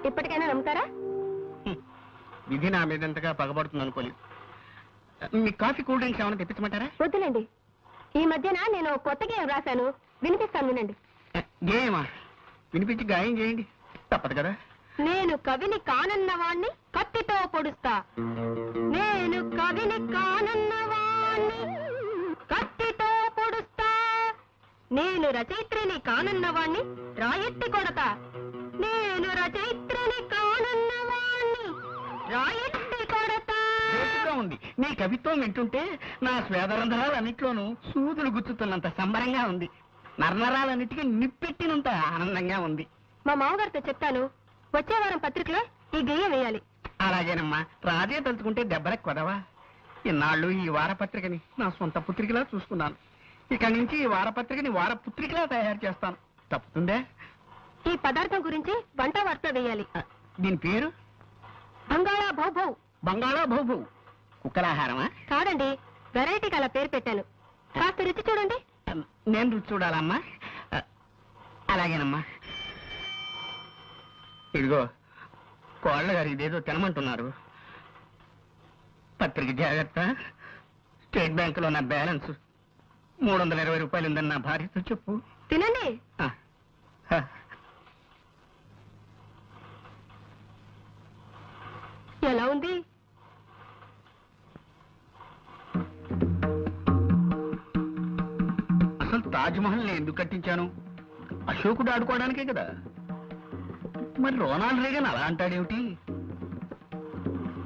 ఇప్పటికైనా నమ్ముతారా? విధి నా మీద ఎంతగా పగబడుతుంది అనుకోలేదు. మీ కాఫీ కూల్ డ్రింక్స్ ఏమైనా తెప్పించమంటారా? వద్దులేండి. ఈ మధ్యన నేను కొత్త గేయం రాశాను, వినిపిస్తాను వినండి. గేయమా? వినిపించి గాయం చేయండి, తప్పదు కదా. నేను కవిని కానన్నవాణ్ణి కత్తితో పొడుస్తా, నేను కవిని కానన్నవాణ్ణి కత్తితో పొడుస్తా, నేను రచయిత్రిని కానన్నవాణ్ణి రాయెత్తి కొడతా, నేను రచయిత్రిని కానన్నవాణ్ణి రాయెత్తి కొడతా. ఉంది నీ కవిత్వం వింటుంటే నా స్వేదరంధ్రాలన్నిట్లోనూ సూదులు గుచ్చుతున్నంత సంబరంగా ఉంది, నరనరాలన్నిటికీ నిప్పెట్టినంత ఆనందంగా ఉంది. మా మామగారితో చెప్తాను, వచ్చే వారం పత్రికలో ఈ గేయం వేయాలి. అలాగేనమ్మా, రాజే తలుచుకుంటే దెబ్బలకు కొదవా. ఇన్నాళ్ళు ఈ వారపత్రికని నా సొంత పుత్రికలా చూసుకున్నాను, ఇక నుంచి ఈ వారపత్రికని వారపుత్రికలా తయారు చేస్తాను. తప్పుతుందే? ఈ పదార్థం గురించి వంట వార్త వేయాలి. దీని పేరు బంగాళా భౌభౌ. బంగాళా భౌభౌ కుక్కలాహారమా? కాదండి, వెరైటీకి అలా పేరు పెట్టాను. కాస్త రుచి చూడండి. నేను రుచి చూడాలమ్మా? అలాగేనమ్మా. ఇదిగో కోళ్ళ గారు ఇదేదో తినమంటున్నారు. పత్రిక జాగ్రత్త. స్టేట్ బ్యాంకులో నా బ్యాలెన్స్ 320 రూపాయలు ఉందని నా భార్యతో చెప్పు. తినండి. ఎలా ఉంది? అసలు తాజ్మహల్ నేను ఎందుకు కట్టించాను? అశోకుడు ఆడుకోవడానికే కదా. మరి రోనాల్డ్ రేగన్ అలా అంటాడేమిటి?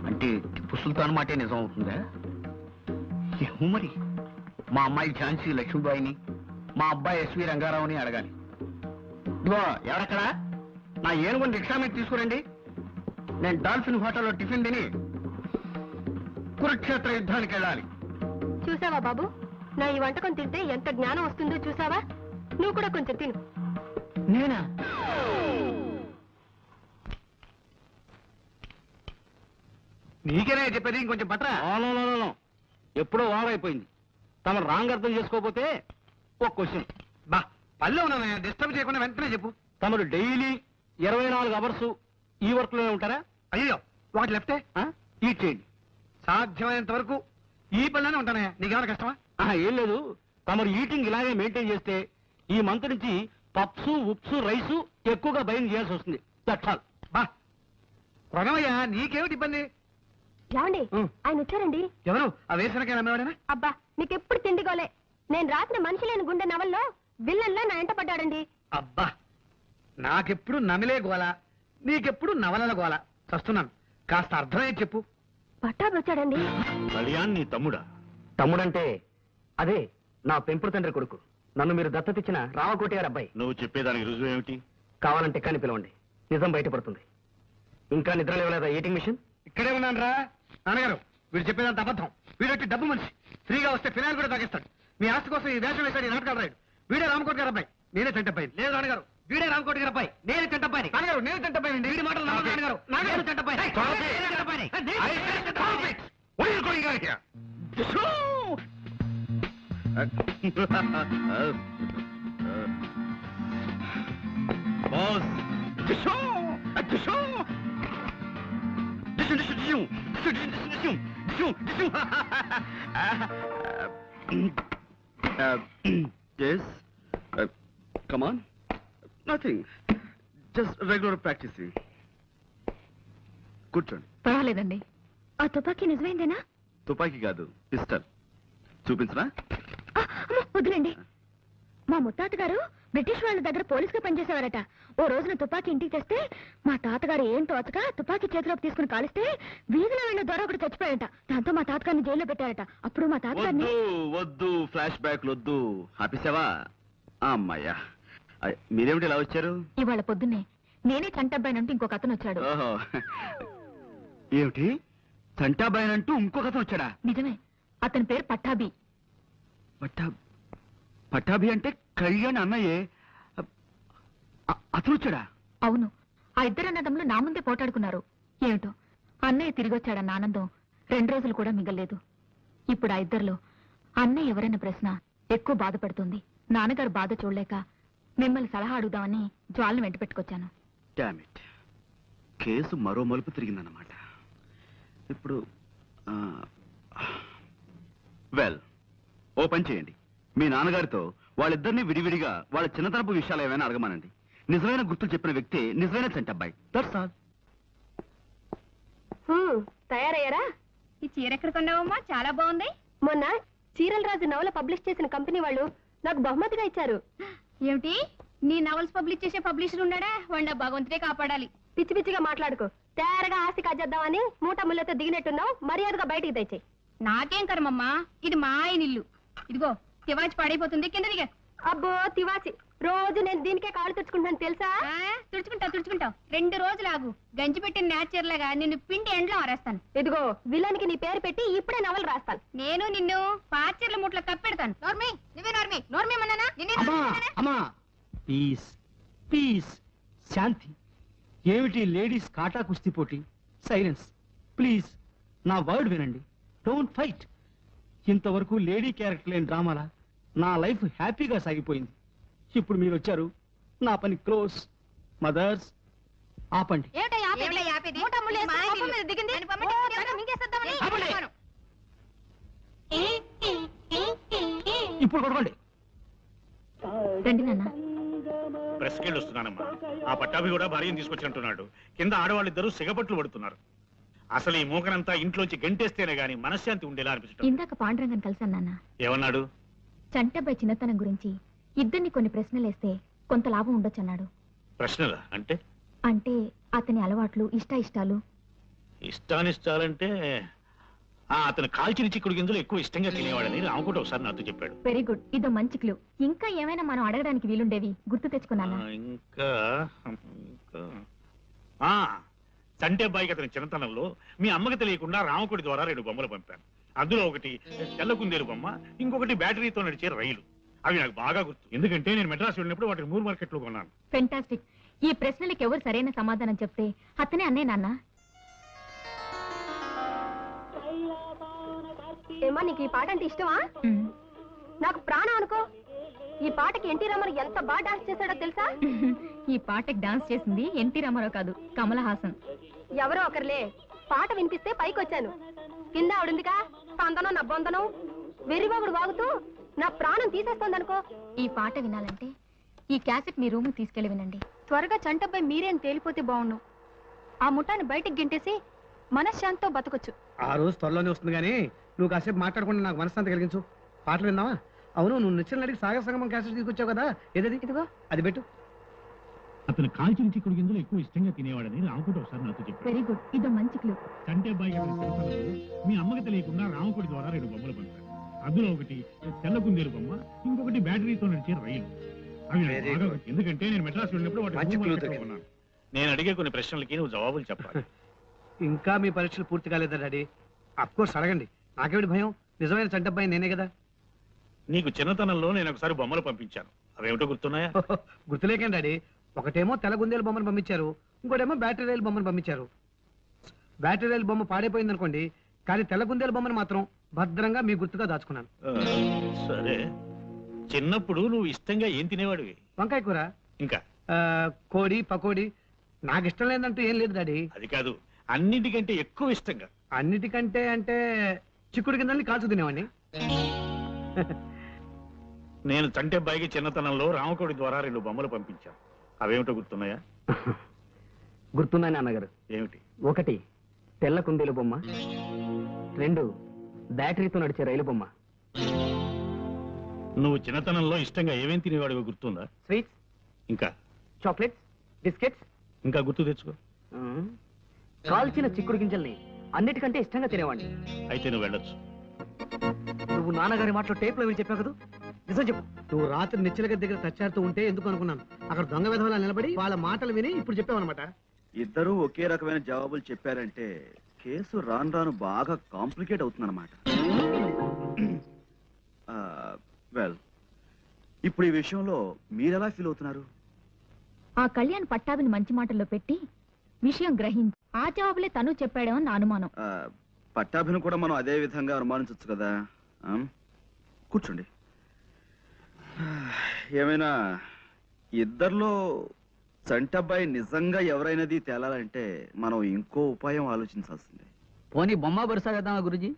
అంటే టిప్పు సుల్తాన్ మాటే నిజం అవుతుందా? ఏమో మరి. మా అమ్మాయి ఝాన్సీ లక్ష్మీబాయిని, మా అబ్బాయి ఎస్వి రంగారావుని అడగాలి. ఇదిగో ఎవరక్కడా, నా ఏనుగుని రిక్షా మీద తీసుకురండి. నేను డాల్ఫిన్ హోటల్లో టిఫిన్ తిని కురుక్షేత్ర యుద్ధానికి వెళ్ళాలి. చూసావా బాబు, నా ఈ వంటకం తింటే ఎంత జ్ఞానం వస్తుందో చూసావా? నువ్వు కూడా కొంచెం తిను. నేనా? నీకేనే చెప్పేది, ఇంకొంచెం పట్రా. ఎప్పుడో వారైపోయింది. తమ రాంగ్ అర్థం చేసుకోకపోతే ఒక క్వశ్చన్. బా పల్లె ఉన్నా, డిస్టర్బ్ చేయకుండా వెంటనే చెప్పు. తమరు డైలీ 24 అవర్స్ ఈ వర్క్ లోనే ఉంటారా? అయ్యో, ఒకటి లెఫ్టే ఈట్ చేయండి. సాధ్యమైనంత వరకు ఈ పనిలోనే ఉంటానయ్యా. నీకేమైనా కష్టమా? ఏం లేదు. తమరు ఈటింగ్ ఇలాగే మెయింటైన్ చేస్తే ఈ మంత్ నుంచి పప్స్, ఉప్స్, రైసు ఎక్కువగా బయలు చేయాల్సి వస్తుంది. దట్టాల్. బా కొనవయ్యా, నీకేమిటి ఇబ్బంది? ఏమండి, ఆయన వచ్చారండి. ఎవరు? ఆ వేసనకాయ అమ్మేవాడేనా? అబ్బా, నీకెప్పుడు తిండిగోలే. నేను రాసిన మనిషి లేని గుండె నవల్లో విల్లన్లా నా ఎంట పడ్డాడండి. అబ్బా, నాకెప్పుడు నమిలే గోల, నీకెప్పుడు నవలల గోల. చస్తున్నాను, కాస్త అర్థమయ్యే చెప్పు. పట్టాబి వచ్చాడండి. కళ్యాణ్ నీ తమ్ముడా? తమ్ముడంటే అదే నా పెంపుడు తండ్రి కొడుకు. నన్ను మీరు దత్తతిచ్చిన రామకోటి గారి అబ్బాయి. నువ్వు చెప్పేదానికి రుజువు ఏమిటి? కావాలంటే కానీ పిలవండి, నిజం బయటపడుతుంది. ఇంకా నిద్ర లేవలేదా ఈటింగ్ మిషన్? ఇక్కడే ఉన్నాను రా. నాన్నగారు, వీడు చెప్పేదంత అబద్ధం. వీడొచ్చి డబ్బు మనిషి, ఫ్రీగా వస్తే ఫినాయిల్ కూడా తాగిస్తాడు. మీ ఆస్తి కోసం ఈ వేషం వేశాడు, ఈ నాటకాలు రాయుడు. వీడే రామకోటి గారి అబ్బాయి, నేనే చెంటబ్బాయి. లేదు నాన్నగారు, వీడే రామకోటి గారి అబ్బాయి, నేనే చెంటబ్బాయి. నాన్నగారు, నేను చెంటబ్బాయి. వీడి మాటలు నాన్నగారు, నాన్నగారు చెంటబ్బాయి. Yes. Come on. Nothing. Just regular practicing. కూర్చోండి. పర్వాలేదండి. ఆ తుపాకీ నిజమైందేనా? తుపాకీ కాదు, పిస్టల్. చూపించరా? వదిలేండి. మా ముత్తాతగారు బ్రిటిష్ వాళ్ళ దగ్గర పోలీసుగా పనిచేసేవారట. ఓ రోజున తుపాకీ ఇంటికి తెస్తే మా తాతగారు ఏం తోచక తుపాకీ చేతిలోకి తీసుకుని కాలిస్తే వీధిలో వెళ్ళిన దొర ఒకటి చచ్చిపోయాట. దాంతో మా తాతగారిని జైల్లో పెట్టారట. అప్పుడు మా తాతగారిని వద్దు ఫ్లాష్ బ్యాక్ వద్దు. ఆపేసావా? అమ్మాయ్యా, మీరేమిటి ఇలా వచ్చారు? ఇవాళ పొద్దున్నే నేనే చంటబ్బాయినంటూ ఇంకొక అతను వచ్చాడు. ఓహో, ఏమిటి చంటాబాయనంటూ ఇంకొక అతను వచ్చాడా? నిజమే, అతని పేరు పట్టాభి. పట్టాభి అంటే కళ్యాణ్ అన్నయ్యే. అతను వచ్చాడా? అవును, ఆ ఇద్దరు అన్నదమ్ములు నా ముందే పోటాడుకున్నారు. ఏమిటో అన్నయ్య తిరిగొచ్చాడన్న ఆనందం 2 రోజులు కూడా మిగల్లేదు. ఇప్పుడు ఆ ఇద్దరిలో అన్నయ్య ఎవరన్న ప్రశ్న ఎక్కువ బాధపడుతుంది. నాన్నగారు బాధ చూడలేక మిమ్మల్ని సలహా అడుగుదామని జ్వాలను వెంట పెట్టుకొచ్చాను. Damn it. కేసు మరో మలుపు తిరిగిందన్నమాట. ఇప్పుడు వెల్, ఓ పని చేయండి. మీ నాన్నగారితో వాళ్ళిద్దరినీ విడివిడిగా వాళ్ళ చిన్నతనపు విషయాలు ఏమైనా అడగమానండి. నిజమైన గుర్తులు చెప్పిన వ్యక్తి నిజమైన చంటబ్బాయి. That's all. తయారయ్యారా? ఈ చీర ఎక్కడ కొన్నావమ్మా? చాలా బాగుంది. మొన్న చీరల రాజు నవల పబ్లిష్ చేసిన కంపెనీ వాళ్ళు నాకు బహుమతిగా ఇచ్చారు. ఏమిటి, నీ నవల్స్ పబ్లిష్ చేసే పబ్లిషర్ ఉన్నాడా? వాడిని ఆ భగవంతుడే కాపాడాలి. పిచ్చి పిచ్చిగా మాట్లాడుకో. తయారుగా ఆస్తి కాజేద్దామని మూట ముళ్ళతో దిగినట్టున్నావు. మర్యాదగా బయటికి తెచ్చి. నాకేం కర్మమ్మా, ఇది మా ఆయన ఇల్లు. ఇదిగో తివాచి పాడైపోతుంది, కింద దిగా. అబ్బో తివాచి, రోజు నేను దీనికే కాళ్ళు తెచ్చుకుంటాను తెలుసా? తుడుచుకుంటావు 2 రోజులు ఆగు. గంజి పెట్టిన నేచర్ లాగా నిన్ను పిండి ఎండ్లో ఆరేస్తాను. ఇదిగో విలన్ కి నీ పేరు పెట్టి ఇప్పుడే నవలు రాస్తాను. నేను నిన్ను పాచర్ల ముట్ల కప్పెడతాను. నోర్మి, నువ్వే నోర్మి. నోర్మి మన్నానా? అమ్మా ప్లీజ్ ప్లీజ్, శాంతి. ఏమిటి లేడీస్ కాటా కుస్తీ పోటీ? Silence please. నా వర్డ్ వినండి, డోంట్ ఫైట్. ఇంతవరకు లేడీ క్యారెక్టర్ లేని డ్రామాలా నా లైఫ్ హ్యాపీగా సాగిపోయింది. ఇప్పుడు మీరు వచ్చారు, నా పని క్లోజ్. మదర్స్, ఆపండి. ఇప్పుడు కొడవండి. రండి నాన్న. ప్రెస్కెళ్ళి వస్తున్నానమ్మా. ఆ పట్టాభి కూడా భార్యను తీసుకొచ్చినట్టున్నాడు. కింద ఆడవాళ్ళిద్దరూ సిగపట్లు పడుతున్నారు. అసలు ఈ మూకనంతా ఇంట్లోంచి గంటేస్తేనే గాని మనశ్శాంతి ఉండేలా అనిపించడం. ఇందాక పాండురంగన్ కలిసాను నాన్న. ఏమన్నాడు? చంటబ్బాయి చిన్నతనం గురించి ఇద్దరిని కొన్ని ప్రశ్నలేస్తే కొంత లాభం ఉండొచ్చన్నాడు. ప్రశ్నలా అంటే? అంటే అతని అలవాట్లు, ఇష్టాలు. ఇష్టానిష్టాలంటే అతను కాల్చిన చిక్కుడు గింజలు ఎక్కువ ఇష్టంగా తినేవాడని రామకోట ఒకసారి నాతో చెప్పాడు. వెరీ గుడ్, ఇదో మంచి క్లూ. ఇంకా ఏమైనా మనం అడగడానికి వీలుండేవి గుర్తు తెచ్చుకున్నానా? ఇంకా చంటేబ్బాయికి అతని చిన్నతనంలో మీ అమ్మకి తెలియకుండా రామకుడి ద్వారా 2 బొమ్మలు పంపాను. అందులో ఒకటి తెల్ల కుందేలు బొమ్మ, ఇంకొకటి బ్యాటరీతో నడిచే రైలు. అవి నాకు బాగా గుర్తు, ఎందుకంటే నేను మెడ్రాస్ వెళ్ళినప్పుడు వాటిని మూర్ మార్కెట్లో కొన్నాను. ఫెంటాస్టిక్. ఈ ప్రశ్నలకు ఎవరు సరైన సమాధానం చెప్తే అతనే అన్నే నాన్న. ఏమా నీకు ఈ పాట అంటే ఇష్టమా? నాకు ప్రాణం అనుకో. ఈ పాటకి ఎన్టీ రామారావు ఎంత బాగా డాన్స్ చేశాడో తెలుసా? ఈ పాటకి డాన్స్ చేసింది ఎన్టీ రామారావు కాదు, కమల్ హాసన్. ఎవరో ఒకరులే. పాట వినిపిస్తే పైకి వచ్చాను. కింద ఆవిడుందిగా తందనం నా బొందనం వెర్రిబాబుడు వాగుతూ నా ప్రాణం తీసేస్తోందనుకో. ఈ పాట వినాలంటే ఈ క్యాసెట్ మీ రూమ్ తీసుకెళ్లి వినండి. త్వరగా చంటబ్బాయి మీరేం తేలిపోతే బాగుండు. ఆ ముఠాన్ని బయటికి గెంటేసి మనశ్శాంతితో బతకొచ్చు. ఆ రోజు త్వరలోనే వస్తుంది కానీ నువ్వు కాసేపు మాట్లాడకుండా నాకు మనశ్శాంతి కలిగించు. పాటలు విన్నావా? అవును, నువ్వు నిచ్చెన అడిగి సాగర సంగమం క్యాసెట్ తీసుకొచ్చావు కదా, ఏదది? ఇదిగో అది పెట్టు. అతను కాల్చిన చిక్కుడు గింజలు ఎక్కువ ఇష్టంగా తినేవాడని రామకోట ఒకసారి నాతో చెప్పాడు. వెరీ గుడ్, ఇదో మంచి క్లూ. చంటేబ్బాయి అతని చిన్నతనంలో మీ అమ్మకి తెలియకుండా రామకుడి ద్వారా 2 బొమ్మలు పంపాడు. అందులో ఒకటి తెల్ల కుందేలు బొమ్మ, ఇంకొకటి బ్యాటరీతో నడిచే రైలు. అవి నాకు బాగా గుర్తు, ఎందుకంటే నేను మెడ్రాస్ వెళ్ళినప్పుడు వాటి మూర్ మార్కెట్లో కొన్నాను. నేను అడిగే కొన్ని ప్రశ్నలకి నువ్వు జవాబులు చెప్పాలి. ఇంకా మీ పరీక్షలు పూర్తి కాలేదా డాడీ? అఫ్కోర్స్ అడగండి, నాకేమిటి భయం? నిజమైన చంటబ్బాయి నేనే కదా. నీకు చిన్నతనంలో నేను ఒకసారి బొమ్మలు పంపించాను, అవేమిటో గుర్తున్నాయా? గుర్తులేకండి డాడీ. ఒకటేమో తెల్లగుందేలు బొమ్మను పంపించారు, ఇంకోటేమో బ్యాటరీ రైలు బొమ్మను పంపించారు. బ్యాటరీ రైలు బొమ్మ పాడైపోయింది అనుకోండి, కానీ తెల్లగుందేలు బొమ్మను మాత్రం భద్రంగా మీ గుర్తుగా దాచుకున్నాను. సరే, చిన్నప్పుడు నువ్వు ఇష్టంగా ఏం తినేవాడివి? వంకాయ కూర, ఇంకా కోడి, పకోడి. నాకు ఇష్టం లేదంటూ ఏం లేదు డాడీ. అది కాదు, అన్నిటికంటే ఎక్కువ ఇష్టంగా. అన్నిటికంటే అంటే చిక్కుడు కిందని కాల్చు తినేవాడిని. నేను చంటేబ్బాయికి చిన్నతనంలో రామకోడి ద్వారా 2 బొమ్మలు పంపించాను, అవేమిటో గుర్తున్నాయా? గుర్తున్నాయి నాన్నగారు. ఏమిటి? ఒకటి తెల్ల కుందేలు బొమ్మ, 2 బ్యాటరీతో నడిచే రైలు బొమ్మ. నువ్వు చిన్నతనంలో ఇష్టంగా ఏమేం తినేవాడివో గుర్తుందా? స్వీట్స్, ఇంకా చాక్లెట్స్, బిస్కెట్స్. ఇంకా గుర్తు తెచ్చుకో. కాల్చిన చిక్కుడు గింజల్ని అన్నిటికంటే ఇష్టంగా తినేవాడిని. అయితే నువ్వు వెళ్ళొచ్చు. నువ్వు నాన్నగారి మాటలో టేప్ లో విని చెప్పావు కదా, నిజం చెప్పు. నువ్వు రాత్రి నిచ్చెల దగ్గర తచ్చారుతూ ఉంటే ఎందుకు అనుకున్నాను. అక్కడ దొంగ విధవలా నిలబడి వాళ్ళ మాటలు విని ఇప్పుడు చెప్పావన్నమాట. ఇద్దరూ ఒకే రకమైన జవాబులు చెప్పారంటే కేసు రాను రాను బాగా కాంప్లికేట్ అవుతుందన్నమాట. వెల్, ఇప్పుడు ఈ విషయంలో మీరెలా ఫీల్ అవుతున్నారు? ఆ కళ్యాణ్ పట్టాభిని మంచి మాటల్లో పెట్టి విషయం గ్రహించి ఆ జవాబులే తను చెప్పాడేమో నా అనుమానం. పట్టాభిని కూడా మనం అదే విధంగా అనుమానించవచ్చు కదా. కూర్చోండి. ఏమైనా ఇద్దరిలో చంటబ్బాయి నిజంగా ఎవరైనది తేలాలంటే మనం ఇంకో ఉపాయం ఆలోచించాల్సిందే. పోనీ బొమ్మ బరుసా వేద్దామా గురుజీ?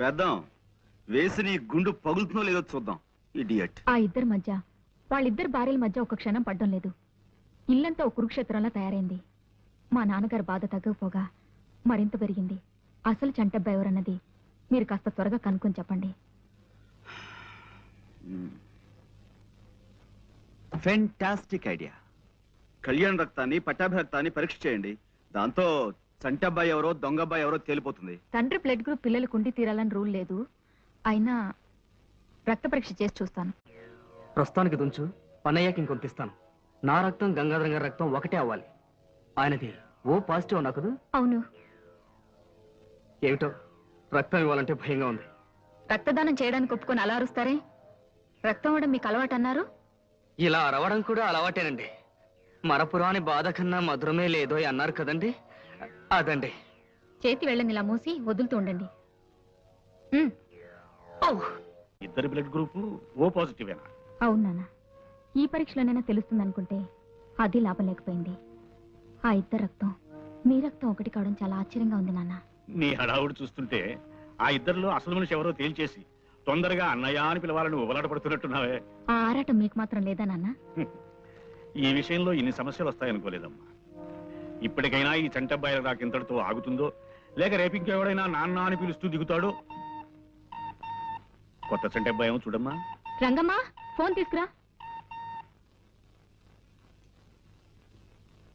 వేద్దాం. వేసి నీ గుండు పగులుతుందో లేదో చూద్దాం. ఇడియట్. ఆ ఇద్దరి మధ్య వాళ్ళిద్దరు భార్యల మధ్య ఒక క్షణం పడ్డం లేదు. ఇల్లంతా ఒక కురుక్షేత్రంలా తయారైంది. మా నాన్నగారి బాధ తగ్గకపోగా మరింత పెరిగింది. అసలు చంటబ్బాయి ఎవరన్నది మీరు కాస్త త్వరగా కనుక్కొని చెప్పండి. Fantastic idea. కళ్యాణ రక్తాన్ని పట్టాభి రక్తాన్ని పరీక్ష చేయండి. దాంతో చంటబ్బాయి ఎవరో దొంగబ్బాయి ఎవరో తేలిపోతుంది. తండ్రి బ్లడ్ గ్రూప్ పిల్లలకు ఉండి తీరాలని రూల్ లేదు. అయినా రక్త పరీక్ష చేసి చూస్తాను. ప్రస్తుతానికి దుంచు, పన్నయ్యకి ఇంకొంతిస్తాను. నా రక్తం గంగాధరం గారి రక్తం ఒకటే అవ్వాలి. ఆయనది ఓ పాజిటివ్ అన్నా కదా? అవును. ఏమిటో రక్తం ఇవ్వాలంటే భయంగా ఉంది. రక్తదానం చేయడానికి ఒప్పుకొని అలా అరుస్తారే? రక్తం ఇవ్వడం మీకు అలవాటు అన్నారు. ఇలా అరవడం కూడా అలవాటేనండి. మరపురాని బాధ కన్నా మధురమే లేదో అన్నారు కదండి, అదండి. చేతి వెళ్ళని ఇలా మూసి వదులుతూ ఉండండి. ఇద్దరి బ్లడ్ గ్రూప్ ఓ పాజిటివేనా? అవును నాన్న. ఈ పరీక్షలోనైనా తెలుస్తుంది అనుకుంటే అది లాభం లేకపోయింది. ఆ ఇద్దరు రక్తం మీ రక్తం ఒకటి కావడం చాలా ఆశ్చర్యంగా ఉంది నాన్న. నీ హడావుడు చూస్తుంటే ఆ ఇద్దరిలో అసలు మనిషి ఎవరో తేల్చేసి తొందరగా అన్నయ్య అని పిలవాలని ఉబలాట పడుతున్నట్టున్నావే. ఆ ఆరాటం మీకు మాత్రం లేదా నాన్న? ఈ విషయంలో ఇన్ని సమస్యలు వస్తాయనుకోలేదమ్మా. ఇప్పటికైనా ఈ చంటబ్బాయిల రాకింతటితో ఆగుతుందో, లేక రేపు ఇంకెవడైనా నాన్న అని పిలుస్తూ దిగుతాడో. కొత్త చంటబ్బాయి ఏమో చూడమ్మా. రంగమ్మా, ఫోన్ తీసుకురా.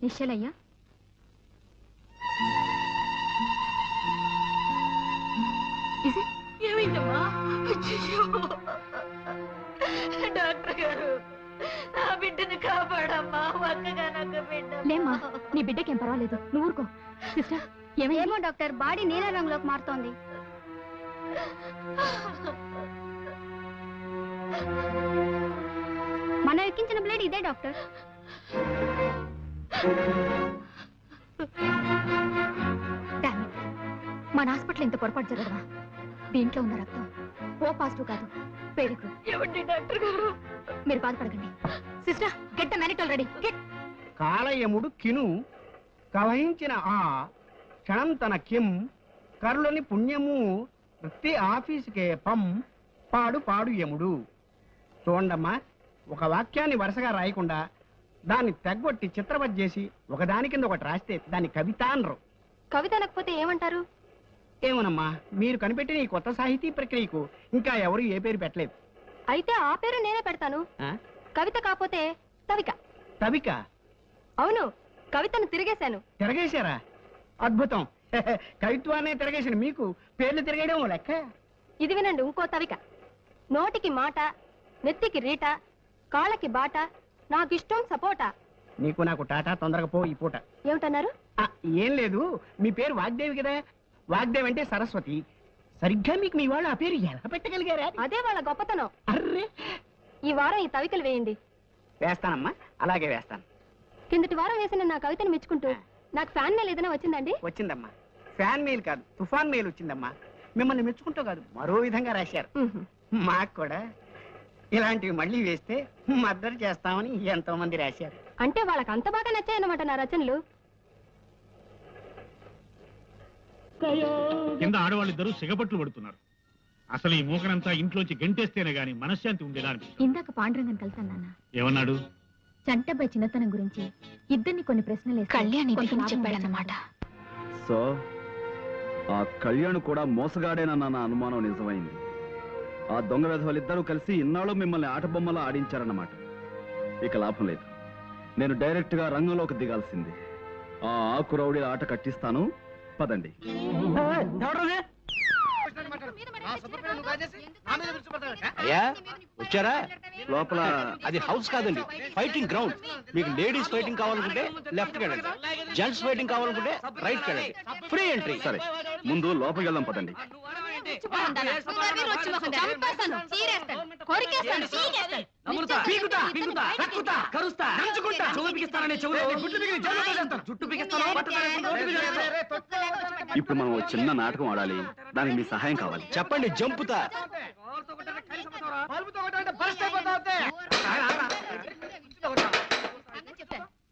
నిశ్చలయ్యా, ఏమైందమ్మా? డాక్టర్ గారు, నా బిడ్డను కాపాడమ్మా. ఒక్కగా నాకు బిడ్డ. లేమ్మా, నీ బిడ్డకేం పర్వాలేదు, నువ్వు ఊరుకో. సిస్టర్, ఏమైంది? ఏమో డాక్టర్, బాడీ నీల రంగులోకి మారుతోంది. మనం ఎక్కించిన బ్లడ్ ఇదే డాక్టర్. Damn it. మన హాస్పిటల్ ఇంత పొరపాటు జరగదా? దీంట్లో ఉన్న రక్తం ఓ పాజిటివ్ కాదు, వెరీ గుడ్. ఏమండి డాక్టర్ గారు? మీరు బాధపడకండి. Sister, get the mannitol ready. Get. కాలయముడు కిను కవహించిన ఆ క్షణం తన కిం కరులని పుణ్యము వృత్తి ఆఫీసుకే పం పాడు పాడు యముడు. చూడండమ్మా, ఒక వాక్యాన్ని వరుసగా రాయకుండా దాన్ని తెగ్గొట్టి చిత్రవత్ చేసి ఒకదాని కింద ఒకటి రాస్తే దాన్ని కవిత అనరు. కవిత అనకపోతే ఏమంటారు? ఏమోనమ్మా, మీరు కనిపెట్టిన ఈ కొత్త సాహితీ ప్రక్రియకు ఇంకా ఎవరు ఏ పేరు పెట్టలేదు. అయితే ఆ పేరు నేనే పెడతాను. ఆ? కవిత కాకపోతే తవిక. తవిక? అవును, కవితను తిరిగేశాను. తిరగేశారా? అద్భుతం. కవిత్వాన్ని తిరగేసిన మీకు పేర్లు తిరగడం లెక్క. ఇది వినండి, ఇంకో తవిక. నోటికి మాట, నెత్తికి రీట, కాళ్ళకి బాట, నాకిష్టం సపోటా. నీకు నాకు టాటా, తొందరగా పో ఈ పూట. ఏమిటన్నారు? ఏం లేదు, మీ పేరు వాగ్దేవి కదా. వాగ్దేవి అంటే సరస్వతి. సరిగ్గా మీకు మీ వాళ్ళు ఆ పేరు ఎలా పెట్టగలిగారా? అదే వాళ్ళ గొప్పతనం. అర్రే, ఈ వారం ఈ తవికలు వేయండి. వేస్తానమ్మా, అలాగే వేస్తాను. కిందటి వారం వేసిన నా కవితను మెచ్చుకుంటూ నాకు ఫ్యాన్ మెయిల్ ఏదైనా వచ్చిందండి? వచ్చిందమ్మా. ఫ్యాన్ మెయిల్ కాదు, తుఫాన్ మెయిల్ వచ్చిందమ్మా. మిమ్మల్ని మెచ్చుకుంటూ కాదు, మరో విధంగా రాశారు. మాకు కూడా ఇలాంటివి మళ్ళీ వేస్తే మద్దతు చేస్తామని ఎంతో మంది రాశారు. అంటే వాళ్ళకి అంత బాగా నచ్చాయన్నమాట నా రచనలు. కింద ఆడవాళ్ళిద్దరూ సిగపట్లు పడుతున్నారు. అసలు ఈ మూకనంతా ఇంట్లోంచి గంటేస్తేనే గాని మనశ్శాంతి ఉండేదా అనిపిస్తుంది. ఇందాక పాండురంగన్ కలిసాను నాన్న. ఏమన్నాడు? చంటబ్బాయి చిన్నతనం గురించి ఇద్దరిని కొన్ని ప్రశ్నలు వేసి కళ్యాణ్ ఇది కొంచెం లాభం చెప్పాడన్నమాట. సో ఆ కళ్యాణ్ కూడా మోసగాడేనన్న నా అనుమానం నిజమైంది. ఆ దొంగ వెధవలిద్దరూ కలిసి ఇన్నాళ్ళు మిమ్మల్ని ఆట బొమ్మలా ఆడించారన్నమాట. ఇక లాభం లేదు, నేను డైరెక్ట్ గా రంగంలోకి దిగాల్సింది. ఆ ఆకురౌడి ఆట కట్టిస్తాను, పదండి. అయ్యా వచ్చారా? లోపల అది హౌస్ కాదండి, ఫైటింగ్ గ్రౌండ్. మీకు లేడీస్ ఫైటింగ్ కావాలనుకుంటే లెఫ్ట్ వెళ్ళండి, జెంట్స్ ఫైటింగ్ కావాలనుకుంటే రైట్ వెళ్ళండి. Free entry. సరే, ముందు లోపలికి వెళ్దాం, పదండి. ఇప్పుడు మనం ఓ చిన్న నాటకం ఆడాలి, దానికి మీ సహాయం కావాలి. చెప్పండి, జంపుతా.